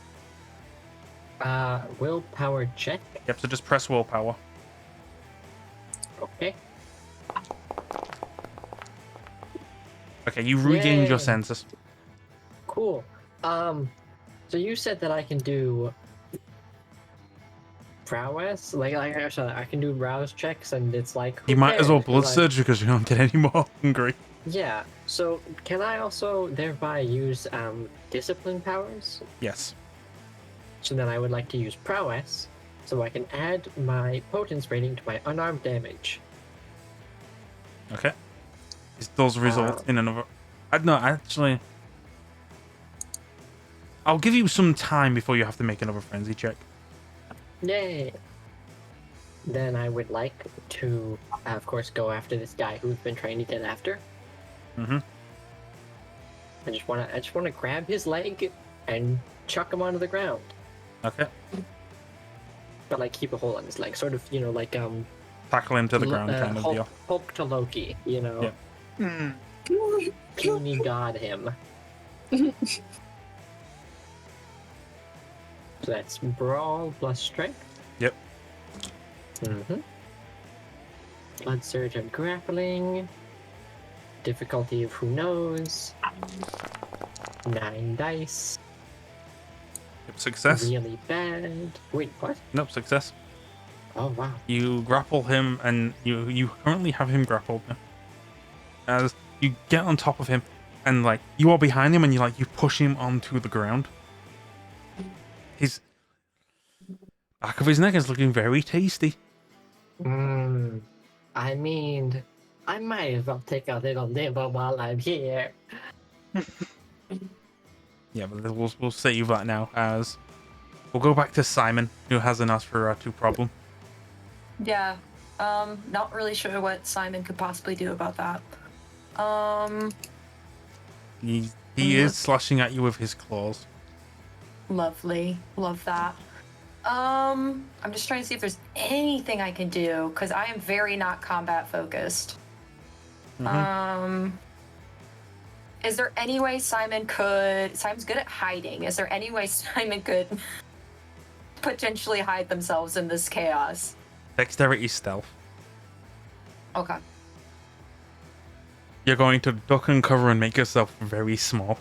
Willpower check. Yep, so just press willpower. Okay. Okay, you regained your Yay. senses. Cool. So you said that I can do prowess, like actually, I can do rouse checks, and it's like who You might as well cares? blood 'Cause surge because you don't get any more hungry. Yeah. So can I also thereby use discipline powers? Yes. So then I would like to use prowess, so I can add my potence rating to my unarmed damage. Okay. This does result in another. No, actually. I'll give you some time before you have to make another frenzy check. Yay! Then I would like to, of course, go after this guy who's been trying to get after. Mm-hmm. I just wanna grab his leg and chuck him onto the ground, Okay. but like keep a hold on his leg, sort of, like Tackle him to the ground, kind of deal. Hulk to Loki, Yeah. Mm. puny god him. So that's brawl plus strength. Yep. Mm-hmm. Blood surge and grappling. Difficulty of who knows. 9 dice. Yep, success. Really bad. Wait, what? Nope, success. Oh wow. You grapple him, and you currently have him grappled now. As you get on top of him, and like you are behind him, and you push him onto the ground. His back of his neck is looking very tasty. I mean, I might as well take a little nibble while I'm here. Yeah, but we'll save that now. As we'll go back to Simon, who has an Nosferatu problem. Yeah. Not really sure what Simon could possibly do about that. He is slashing at you with his claws. Lovely. Love that. I'm just trying to see if there's anything I can do, because I am very not combat focused. Is there any way Simon's good at hiding. Is there any way Simon could potentially hide themselves in this chaos? Dexterity stealth. Okay. You're going to duck and cover and make yourself very small.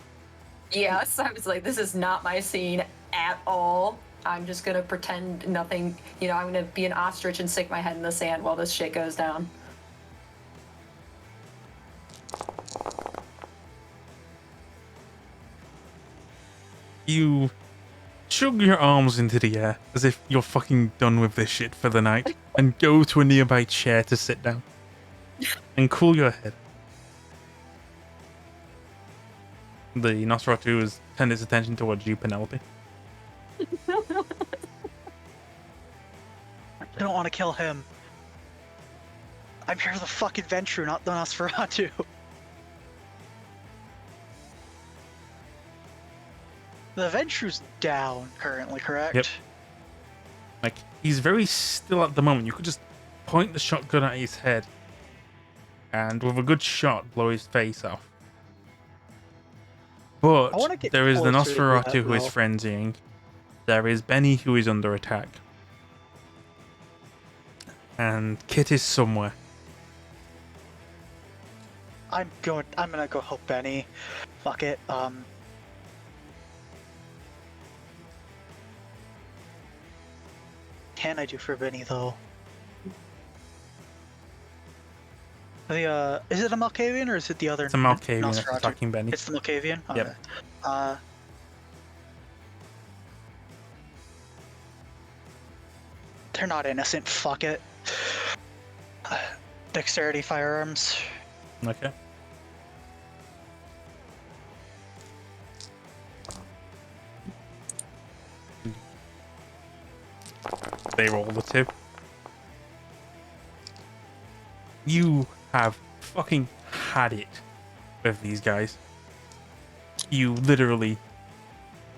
Yes, I was like, this is not my scene at all. I'm just gonna pretend nothing, I'm gonna be an ostrich and stick my head in the sand while this shit goes down. You shrug your arms into the air as if you're fucking done with this shit for the night and go to a nearby chair to sit down and cool your head. The Nosferatu has turned its attention towards you, Penelope. I don't want to kill him. I'm here for the fucking Ventru, not the Nosferatu. The Ventru's down currently, correct? Yep. Like, he's very still at the moment. You could just point the shotgun at his head and with a good shot blow his face off. I wanna But get there is the closer to that, Nosferatu who is though. frenzying. There is Benny who is under attack. And Kit is somewhere. I'm gonna go help Benny. Fuck it. Can I do for Benny though? Is it a Malkavian or is it the other? It's a Malkavian that's Nosferatu? attacking Benny. It's the Malkavian? Yep. Okay. They're not innocent, fuck it. Dexterity firearms. Okay. They roll the 2. You have fucking had it with these guys. You literally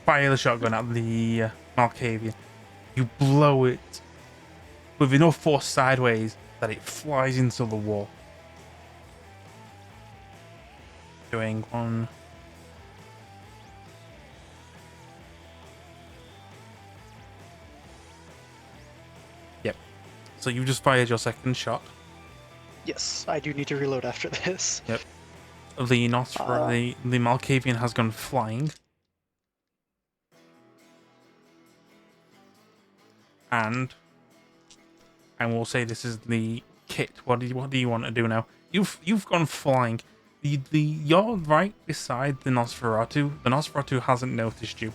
fire the shotgun at the Malkavian. You blow it with enough force sideways that it flies into the wall. Doing 1. Yep. So you just fired your second shot. Yes, I do need to reload after this. Yep. The the Malkavian has gone flying. And we'll say this is the Kit. What do you want to do now? You've gone flying. You're right beside the Nosferatu. The Nosferatu hasn't noticed you.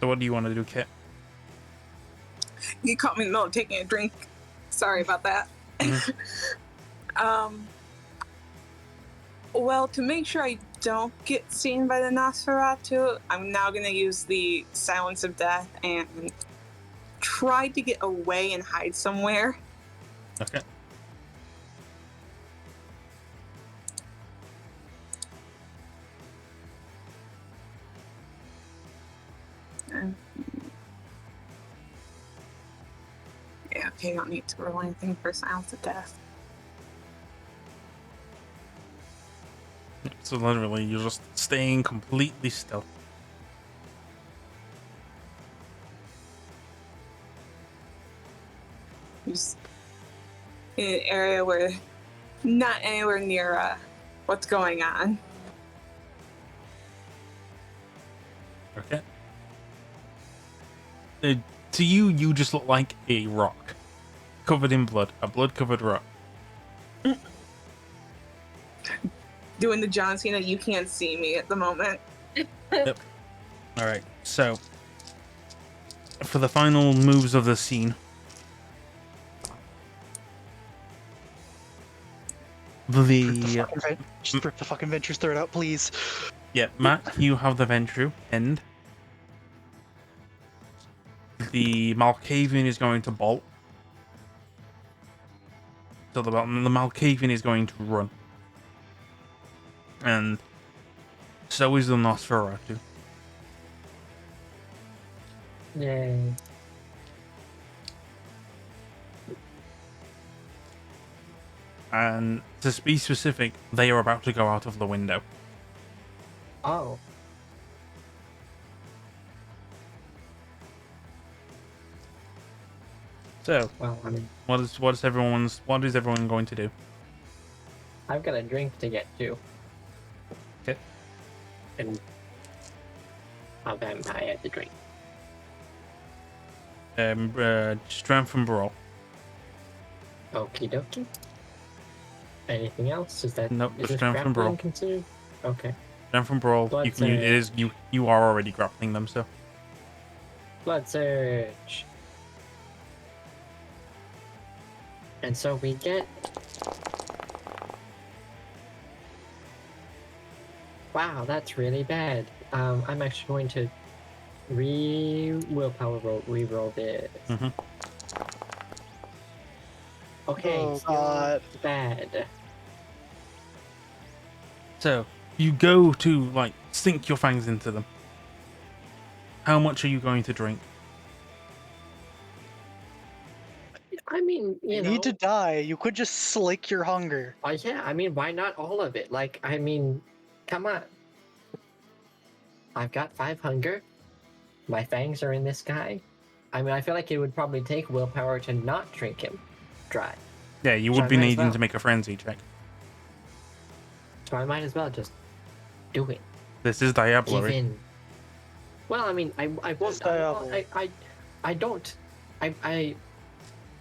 So what do you want to do, Kit? You caught me in the middle of taking a drink. Sorry about that. Well, to make sure I don't get seen by the Nosferatu, I'm now going to use the Silence of Death and try to get away and hide somewhere. Okay. Yeah, okay, I don't need to roll anything for Silence of Death. So literally, you're just staying completely still. Just in an area where not anywhere near what's going on. Okay. To you, you just look like a rock. Covered in blood. A blood-covered rock. Doing the John Cena, you can't see me at the moment. Yep. Alright, so for the final moves of the scene, Just rip the fucking Venture's throat out, please. yeah, Matt, you have the Ventru end. The Malkavian is going to bolt. So the Malkavian is going to run. And so is the Nosferatu. Yay. And to be specific, they are about to go out of the window. Oh. So, Well, I mean, what is everyone going to do? I've got a drink to get to. Okay. And I'll vampire the drink. Strength and brawl. Okie dokie. Anything else? Is that Nope, is this strength and brawl. grappling considered? Okay. Strength and brawl. Blood You can. It is you. You are already grappling them. So Blood surge. And so we get Wow, that's really bad. I'm actually going to re-roll this. Mm-hmm. Okay, Oh, still God. bad. So you go to like sink your fangs into them. How much are you going to drink? I mean, You you need to know, die. You could just slake your hunger. yeah, I mean, why not all of it? Like, I mean, come on. I've got 5 hunger. My fangs are in this guy. I mean, I feel like it would probably take willpower to not drink him dry. Yeah, you So would I be might as needing well. to make a frenzy check. So I might as well just do it. This is Give diablerie. in. Well, I mean, I won't. It's diablo. I don't. I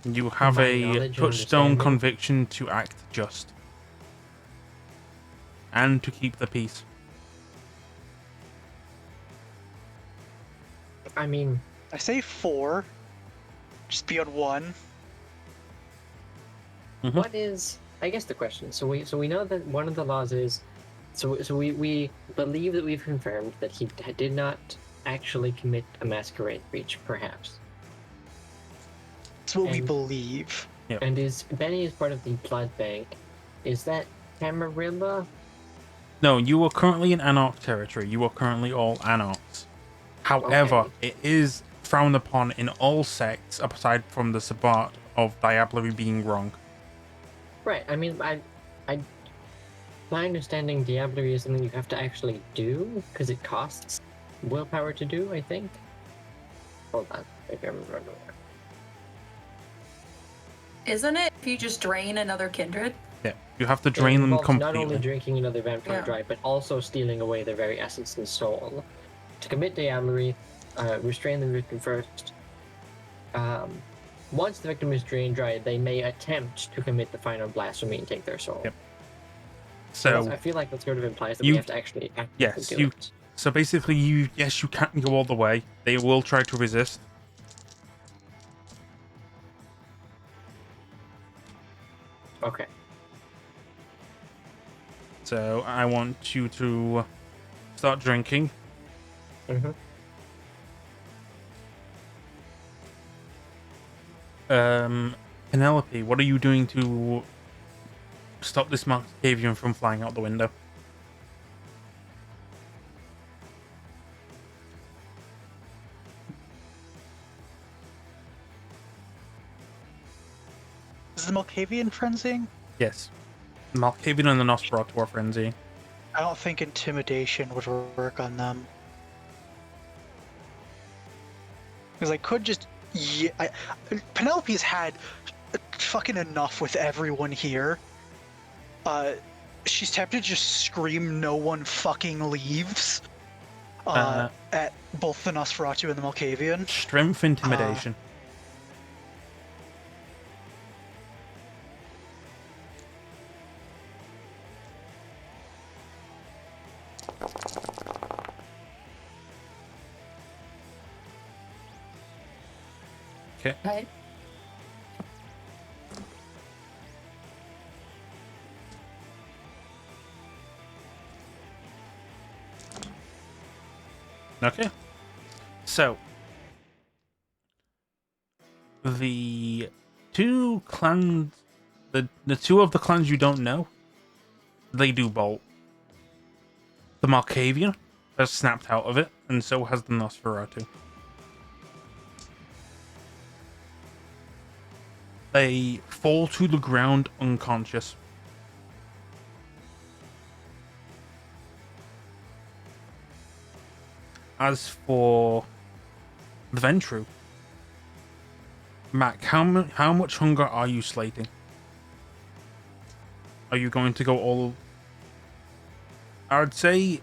You have My a knowledge and touchstone understanding. conviction to act just and to keep the peace. I mean, I say 4. Just be on 1. Mhm. what is? I guess the question. So we know that one of the laws is. So we believe that we've confirmed that he did not actually commit a masquerade breach, perhaps. That's what we And- believe. And is Benny is part of the blood bank? Is that Camarilla? No, you are currently in Anarch territory. You are currently all Anarchs. However, Okay. it is frowned upon in all sects aside from the Sabbat of diablerie being wrong. Right. I mean, my understanding, diablerie is something you have to actually do because it costs willpower to do. I think. Hold on. Maybe I'm wrong. Isn't it if you just drain another kindred? Yeah, you have to It drain them involves not only completely. drinking another vampire Yeah. dry, but also stealing away their very essence and soul. To commit diablerie, restrain the victim first. Once the victim is drained dry, they may attempt to commit the final blasphemy and take their soul. Yep. So So I feel like that sort of implies that you- we have to actually actively yes, do you- it. So basically, you can't go all the way. They will try to resist. Okay. So I want you to start drinking. Mm-hmm. Penelope, what are you doing to stop this Masquerade from flying out the window? Is the Malkavian frenzying? Yes. Malkavian and the Nosferatu are frenzy. I don't think intimidation would work on them. Because I could just... Yeah, Penelope's had fucking enough with everyone here. She's tempted to just scream no one fucking leaves. At both the Nosferatu and the Malkavian. Strength intimidation. Okay. Right. Okay. So the two clans, the two of the clans you don't know, they do bolt. The Malkavian has snapped out of it, and so has the Nosferatu. They fall to the ground unconscious. As for the Ventru, Mac, how much hunger are you slating? Are you going to go all? I'd say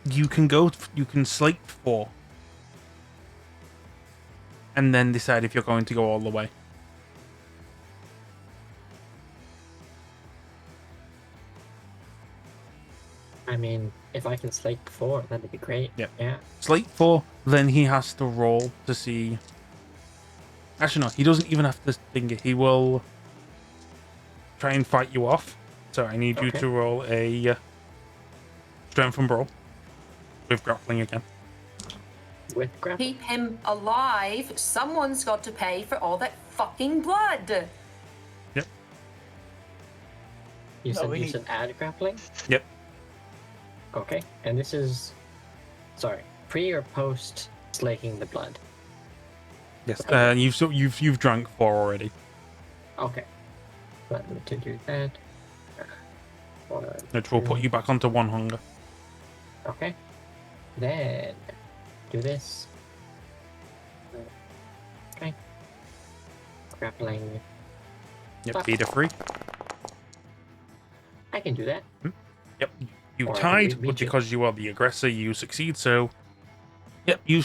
you can slate 4, and then decide if you're going to go all the way. I mean, if I can slate 4, that'd be great. Yeah. Yeah. Slate 4, then he has to roll to see. Actually, no, he doesn't even have to think it. He will try and fight you off. So I need you Okay. to roll a Strength and brawl. With grappling again. With grapple. Keep him alive. Someone's got to pay for all that fucking blood. Yep. You No, said we you need- said add grappling? Yep. Okay, and this is... Sorry, pre or post slaking the blood? Yes. You've drunk 4 already. Okay. Let me to do that. One, Which will put two. you back onto 1 hunger. Okay. Then do this. Okay. Grappling. Yep. Fuck. Feed a 3. I can do that. Yep. You Or I can tied, beat but you. because you are the aggressor, you succeed. So, yep. You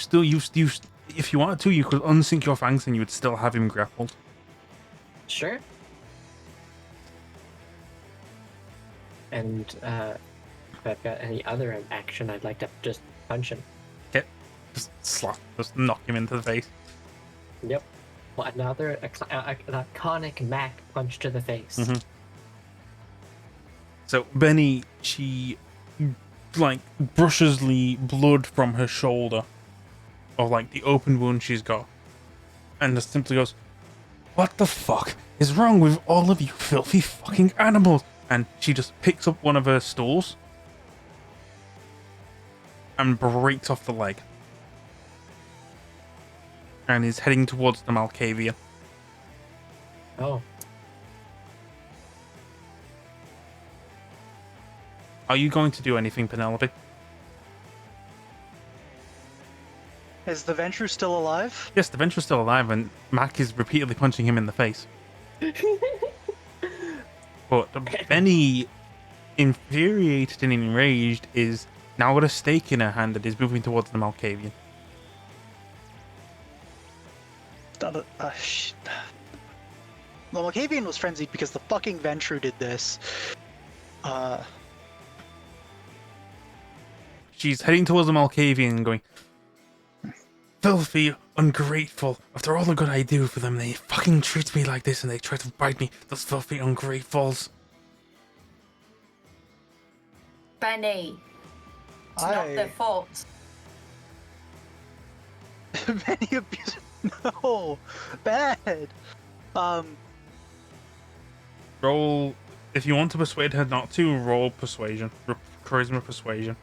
if you wanted to, you could unsync your fangs and you would still have him grappled. Sure. And if I've got any other action, I'd like to just punch him. Just slap, just knock him into the face. Yep. Well, another an iconic Mac punch to the face. Mhm. So Benny, she like brushes the blood from her shoulder, of like the open wound she's got, and just simply goes, "What the fuck is wrong with all of you filthy fucking animals?" And she just picks up one of her stools and breaks off the leg, and is heading towards the Malkavian. Oh, Are you going to do anything, Penelope? Is the Ventrue still alive? Yes, the Venture's still alive, and Mac is repeatedly punching him in the face. But Benny, infuriated and enraged, is now got a stake in her hand and is moving towards the Malkavian. The Malkavian was frenzied because the fucking Ventrue did this. She's heading towards the Malkavian and going, "Filthy, ungrateful. After all the good I do for them, they fucking treat me like this and they try to bite me. Those filthy ungratefuls." Benny. It's not their fault. Benny abuse. No, bad. Roll, if you want to persuade her not to, roll persuasion. Charisma persuasion.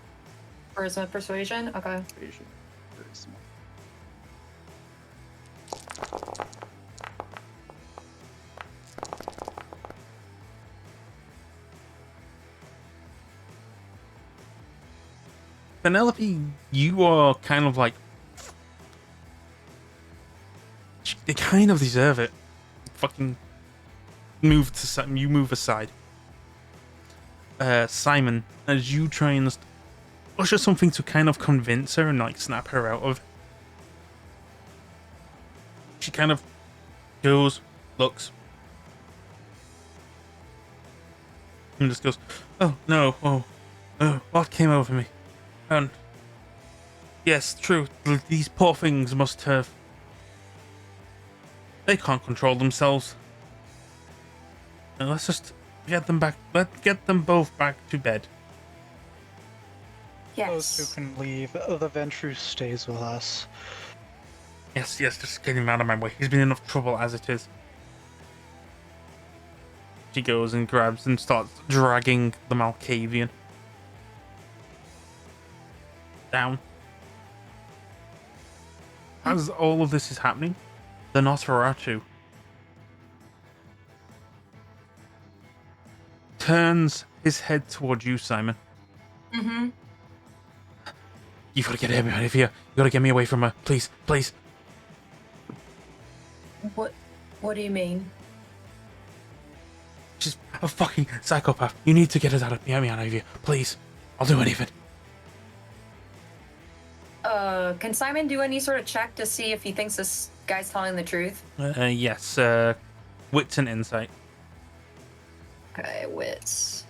Charisma persuasion? Okay. Penelope, you are kind of like... They kind of deserve it. Fucking move to you move aside. Simon, as you try and usher something to kind of convince her and like snap her out of, she kind of goes, looks, and just goes, "Oh no, oh, what came over me?" And yes, true, these poor things must have... They can't control themselves. Now let's just get them back. Let's get them both back to bed. Those who Yes. can leave. The Ventrue stays with us. Yes, just get him out of my way. He's been enough trouble as it is. She goes and grabs and starts dragging the Malkavian down. As all of this is happening, the Nosferatu turns his head towards you, Simon. Mm-hmm. You've got to get him out of here. You got to get me away from her. Please, please. What do you mean? She's a fucking psychopath. You need to get me out of here. Please. I'll do anything. Can Simon do any sort of check to see if he thinks this guy's telling the truth? Yes. Wits and insight. Okay, wits.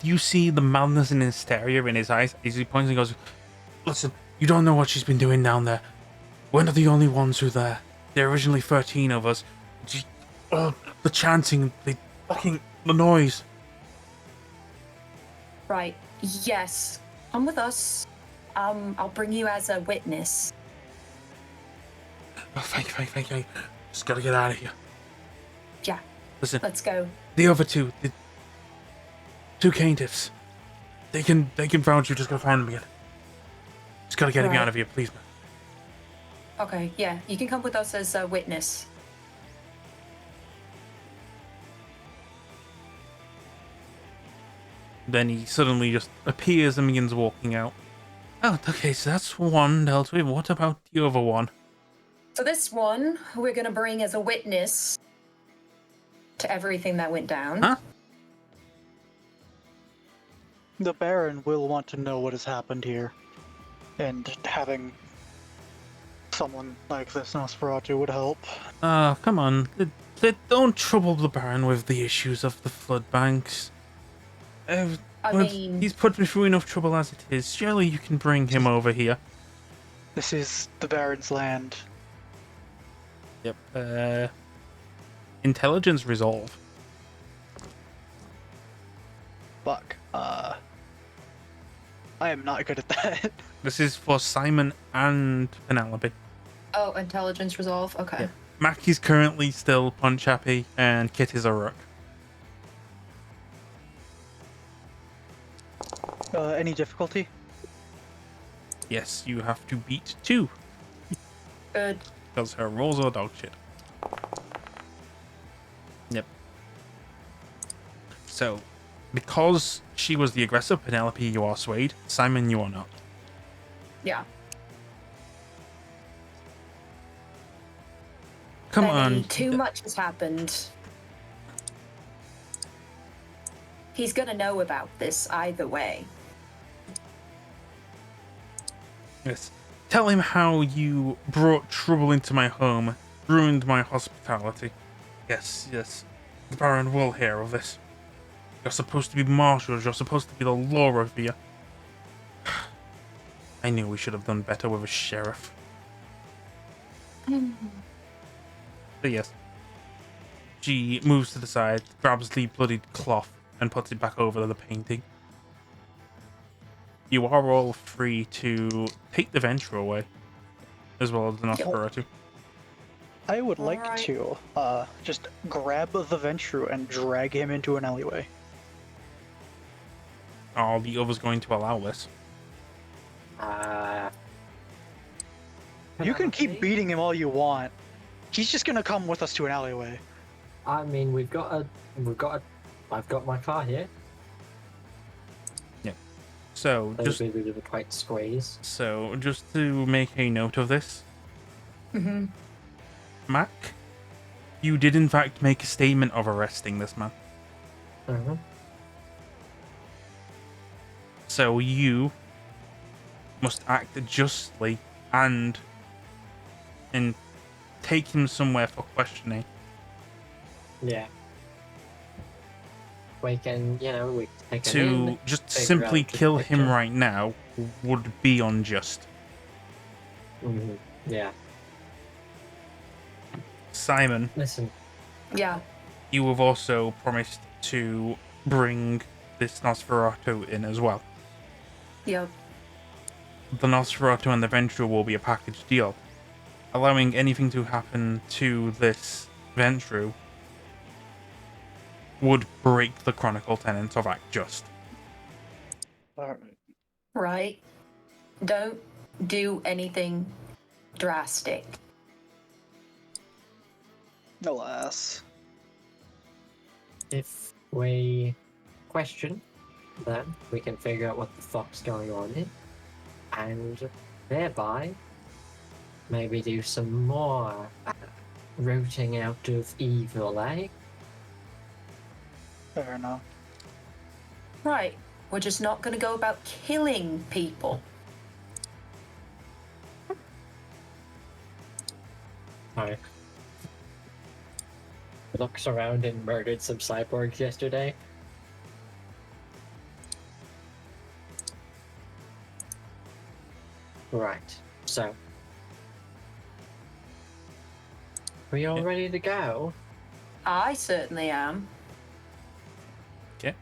You see the madness and hysteria in his eyes as he points and goes, "Listen, you don't know what she's been doing down there. We're not the only ones who are there. There are originally 13 of us. Oh, the chanting, the noise. Right. Yes. Come with us. I'll bring you as a witness. Oh, thank you. Just gotta get out of here. Yeah. Listen, Let's go. the other two, the two caitiffs, they can vouch you. Just gotta find them again. Just gotta get me Right. out of here, please, man. Okay. Yeah. You can come with us as a witness. Then he suddenly just appears and begins walking out. Oh, okay, so that's one dealt with. What about the other one? So this one we're gonna bring as a witness to everything that went down. Huh? The Baron will want to know what has happened here, and having someone like this Nosferatu would help. Come on. Don't trouble the Baron with the issues of the flood banks. I mean, He's put me through enough trouble as it is. Surely you can bring him over here. This is the Baron's land. Yep. Intelligence resolve. Fuck. I am not good at that. This is for Simon and Penelope. oh, intelligence resolve. Okay. Yeah. Mac is currently still punch happy, and Kit is a rook. Any difficulty? Yes, you have to beat 2. Good. Because her rolls are dog shit. Yep. So, because she was the aggressor, Penelope, you are swayed. Simon, you are not. Yeah. Come Benny, on. Too much has happened. He's gonna know about this either way. Yes. Tell him how you brought trouble into my home, ruined my hospitality. Yes. The Baron will hear of this. You're supposed to be marshals, you're supposed to be the law of you. I knew we should have done better with a sheriff. But yes. She moves to the side, grabs the bloodied cloth, and puts it back over the painting. You are all free to take the venture away, as well as the Nosferatu. I would like Alright. to just grab the Ventru and drag him into an alleyway. Are the others going to allow this? You can keep Penelope? beating him all you want. He's just gonna come with us to an alleyway. I mean, I've got my car here. So Those maybe we were quite squeeze. just to make a note of this, Mm-hmm. Mac, you did in fact make a statement of arresting this man. Mm-hmm. So you must act justly and take him somewhere for questioning. Yeah. We can take him To in, just figure simply out the kill him picture. right now would be unjust. Mhm. Yeah. Simon, Listen, Yeah. you have also promised to bring this Nosferatu in as well. Yep. The Nosferatu and the Venture will be a package deal. Allowing anything to happen to this Venture would break the Chronicle tenets of Act Just. Alright. Right. Don't do anything drastic. Alas. if we question, then we can figure out what the fuck's going on here, and thereby maybe do some more rooting out of evil, eh? Fair enough. Right. We're just not gonna go about killing people. Hi. Looks around and murdered some cyborgs yesterday. Right. So, We all Yeah. ready to go? I certainly am. Okay.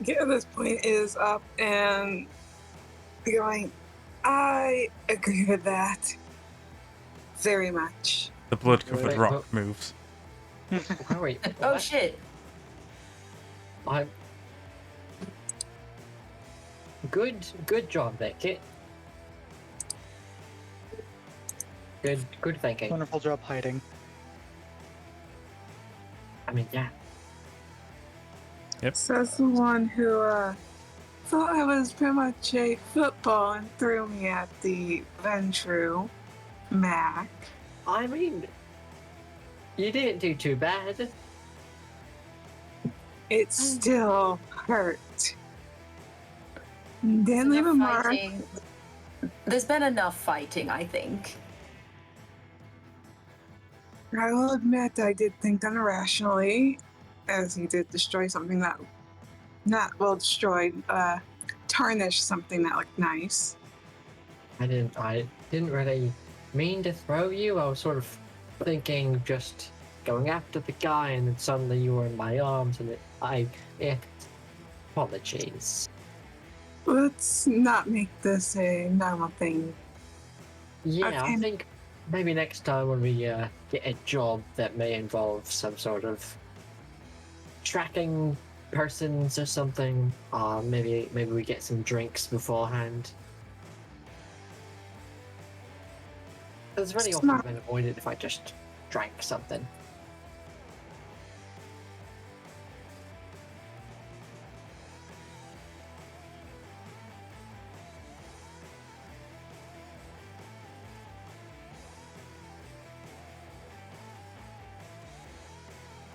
Kit at this point is up and going, I agree with that. Very much. The blood-covered Wait, rock but- moves. Oh, wait. Oh what? shit. I'm... Good job there, Kit. Good thinking. Wonderful job hiding. I mean, yeah. Says the one who thought I was pretty much a football and threw me at the Ventru, Mac. I mean, you didn't do too bad. It still hurt. Didn't There's leave a enough mark. fighting. There's been enough fighting, I think. I will admit I did think irrationally, as he did destroy something that, tarnish something that looked nice. I didn't really mean to throw you. I was sort of thinking just going after the guy, and then suddenly you were in my arms, and apologies. Let's not make this a normal thing. Yeah, I Okay. think maybe next time when we get a job that may involve some sort of tracking persons or something, maybe we get some drinks beforehand. It's really often Smart. been avoided if I just drank something.